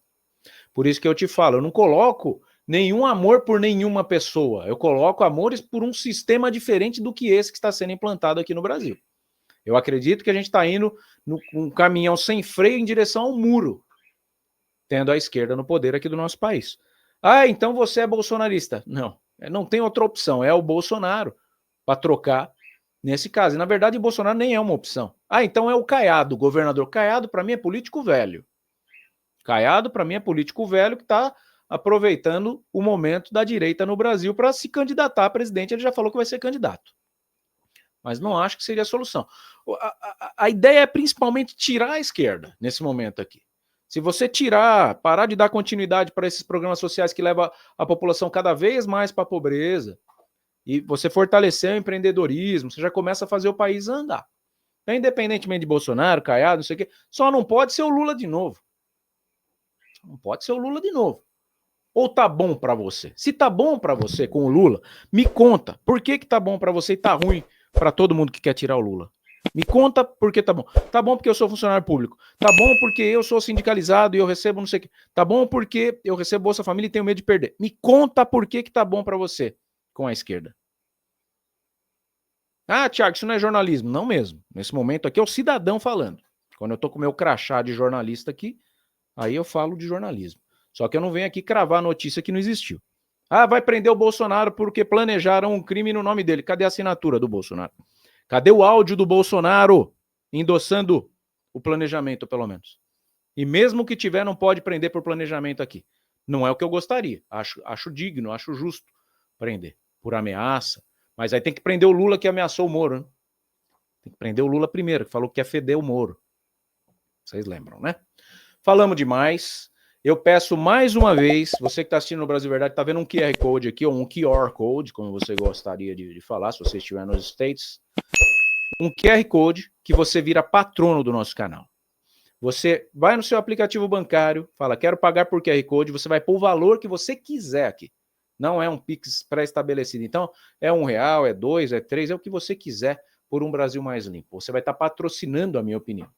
Por isso que eu te falo, eu não coloco nenhum amor por nenhuma pessoa, eu coloco amores por um sistema diferente do que esse que está sendo implantado aqui no Brasil. Eu acredito que a gente está indo num caminhão sem freio em direção ao muro, tendo a esquerda no poder aqui do nosso país. Ah, então você é bolsonarista. Não, não tem outra opção, é o Bolsonaro para trocar nesse caso. E, na verdade, o Bolsonaro nem é uma opção. Ah, então é o Caiado, o governador Caiado, para mim é político velho. Caiado, para mim, é político velho que está aproveitando o momento da direita no Brasil para se candidatar a presidente. Ele já falou que vai ser candidato. Mas não acho que seria a solução. A ideia é principalmente tirar a esquerda nesse momento aqui. Se você parar de dar continuidade para esses programas sociais que levam a população cada vez mais para a pobreza, e você fortalecer o empreendedorismo, você já começa a fazer o país andar. Então, independentemente de Bolsonaro, Caiado, não sei o quê, só não pode ser o Lula de novo. Não pode ser o Lula de novo. Ou tá bom para você? Se tá bom para você com o Lula, me conta. Por que tá bom para você e tá ruim para todo mundo que quer tirar o Lula? Me conta por que tá bom. Tá bom porque eu sou funcionário público. Tá bom porque eu sou sindicalizado e eu recebo não sei o quê. Tá bom porque eu recebo Bolsa Família e tenho medo de perder. Me conta por que tá bom para você com a esquerda. Ah, Tiago, isso não é jornalismo. Não mesmo. Nesse momento aqui é o cidadão falando. Quando eu tô com o meu crachá de jornalista aqui, aí eu falo de jornalismo. Só que eu não venho aqui cravar a notícia que não existiu. Ah, vai prender o Bolsonaro porque planejaram um crime no nome dele. Cadê a assinatura do Bolsonaro? Cadê o áudio do Bolsonaro endossando o planejamento, pelo menos? E mesmo que tiver, não pode prender por planejamento aqui. Não é o que eu gostaria. Acho digno, acho justo prender. por ameaça, mas aí tem que prender o Lula que ameaçou o Moro, né? Tem que prender o Lula primeiro, que falou que ia feder o Moro. Vocês lembram, né? Falamos demais. Eu peço mais uma vez, você que está assistindo no Brasil Verdade, está vendo um QR Code aqui, ou um QR Code, como você gostaria de falar, se você estiver nos States. Um QR Code que você vira patrono do nosso canal. Você vai no seu aplicativo bancário, fala, quero pagar por QR Code, você vai pôr o valor que você quiser aqui. Não é um Pix pré-estabelecido. Então, é R$1, é 2, é 3, é o que você quiser por um Brasil mais limpo. Você vai estar patrocinando a minha opinião.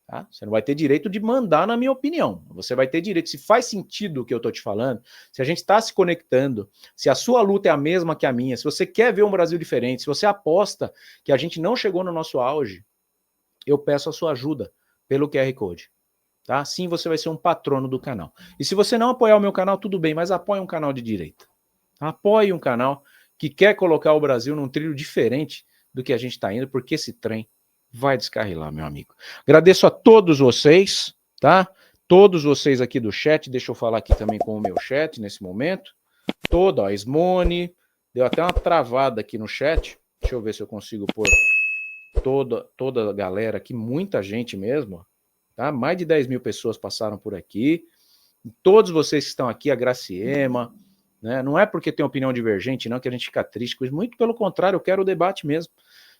Tá? Você não vai ter direito de mandar na minha opinião. Você vai ter direito, se faz sentido o que eu estou te falando, se a gente está se conectando, se a sua luta é a mesma que a minha, se você quer ver um Brasil diferente, se você aposta que a gente não chegou no nosso auge, eu peço a sua ajuda pelo QR Code. Tá? Assim você vai ser um patrono do canal. E se você não apoiar o meu canal, tudo bem, mas apoie um canal de direita. Apoie um canal que quer colocar o Brasil num trilho diferente do que a gente está indo, porque esse trem vai descarrilar, meu amigo. Agradeço a todos vocês, tá? Todos vocês aqui do chat, deixa eu falar aqui também com o meu chat nesse momento. Toda, a Smone, deu até uma travada aqui no chat. Deixa eu ver se eu consigo pôr toda a galera aqui, muita gente mesmo, tá? Mais de 10 mil pessoas passaram por aqui. Todos vocês que estão aqui, a Graciema, né? Não é porque tem opinião divergente, não, que a gente fica triste com isso. Muito pelo contrário, eu quero o debate mesmo,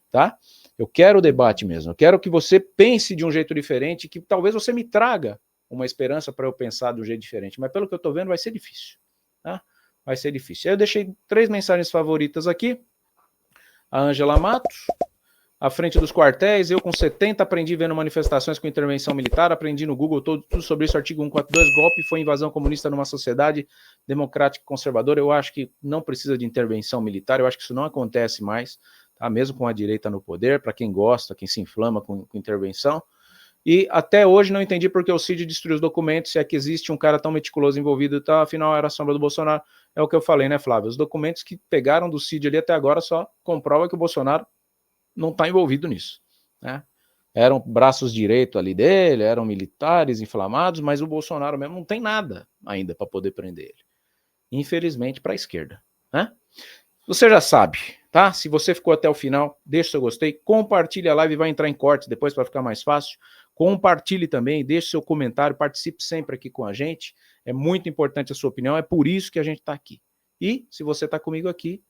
tá? Eu quero o debate mesmo. Eu quero que você pense de um jeito diferente, que talvez você me traga uma esperança para eu pensar de um jeito diferente. Mas pelo que eu estou vendo, vai ser difícil, tá? Vai ser difícil. Eu deixei 3 mensagens favoritas aqui. A Ângela Matos. À frente dos quartéis, eu com 70 aprendi vendo manifestações com intervenção militar, aprendi no Google tudo sobre isso, artigo 142, golpe foi invasão comunista numa sociedade democrática e conservadora. Eu acho que não precisa de intervenção militar, eu acho que isso não acontece mais, tá? Mesmo com a direita no poder, para quem gosta, quem se inflama com intervenção. E até hoje não entendi porque o Cid destruiu os documentos, se é que existe um cara tão meticuloso envolvido, tá? Afinal era a sombra do Bolsonaro. É o que eu falei, né, Flávio? Os documentos que pegaram do Cid ali até agora só comprova que o Bolsonaro não está envolvido nisso, né? Eram braços direitos ali dele, eram militares inflamados, mas o Bolsonaro mesmo não tem nada ainda para poder prender ele. Infelizmente para a esquerda, né? Você já sabe, tá? Se você ficou até o final, deixa seu gostei, compartilhe a live, vai entrar em cortes depois para ficar mais fácil. Compartilhe também, deixe seu comentário, participe sempre aqui com a gente. É muito importante a sua opinião, é por isso que a gente está aqui. E se você está comigo aqui,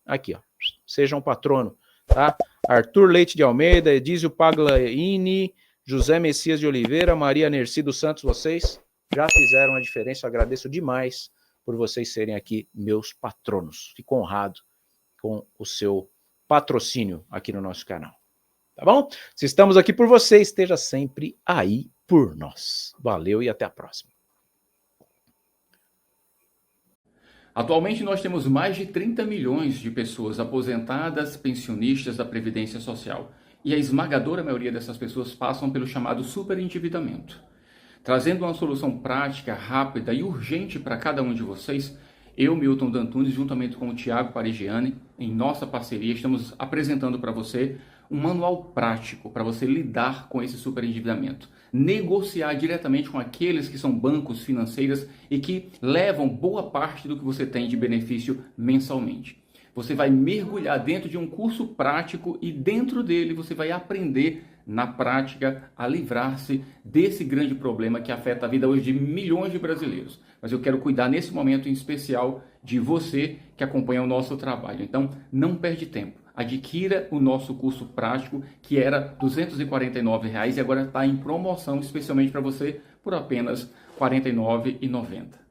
ó, seja um patrono, tá? Arthur Leite de Almeida, Edísio Paglaini, José Messias de Oliveira, Maria Nerci dos Santos, vocês já fizeram a diferença, eu agradeço demais por vocês serem aqui meus patronos. Fico honrado com o seu patrocínio aqui no nosso canal. Tá bom? Se estamos aqui por você, esteja sempre aí por nós. Valeu e até a próxima. Atualmente nós temos mais de 30 milhões de pessoas aposentadas, pensionistas da Previdência Social. E a esmagadora maioria dessas pessoas passam pelo chamado superendividamento. Trazendo uma solução prática, rápida e urgente para cada um de vocês, eu, Milton D'Antunes, juntamente com o Thiago Parigiani, em nossa parceria, estamos apresentando para você um manual prático para você lidar com esse superendividamento. Negociar diretamente com aqueles que são bancos, financeiras e que levam boa parte do que você tem de benefício mensalmente. Você vai mergulhar dentro de um curso prático e dentro dele você vai aprender na prática a livrar-se desse grande problema que afeta a vida hoje de milhões de brasileiros. Mas eu quero cuidar nesse momento em especial de você que acompanha o nosso trabalho. Então, não perde tempo. Adquira o nosso curso prático, que era R$ 249 e agora está em promoção, especialmente para você, por apenas R$ 49,90.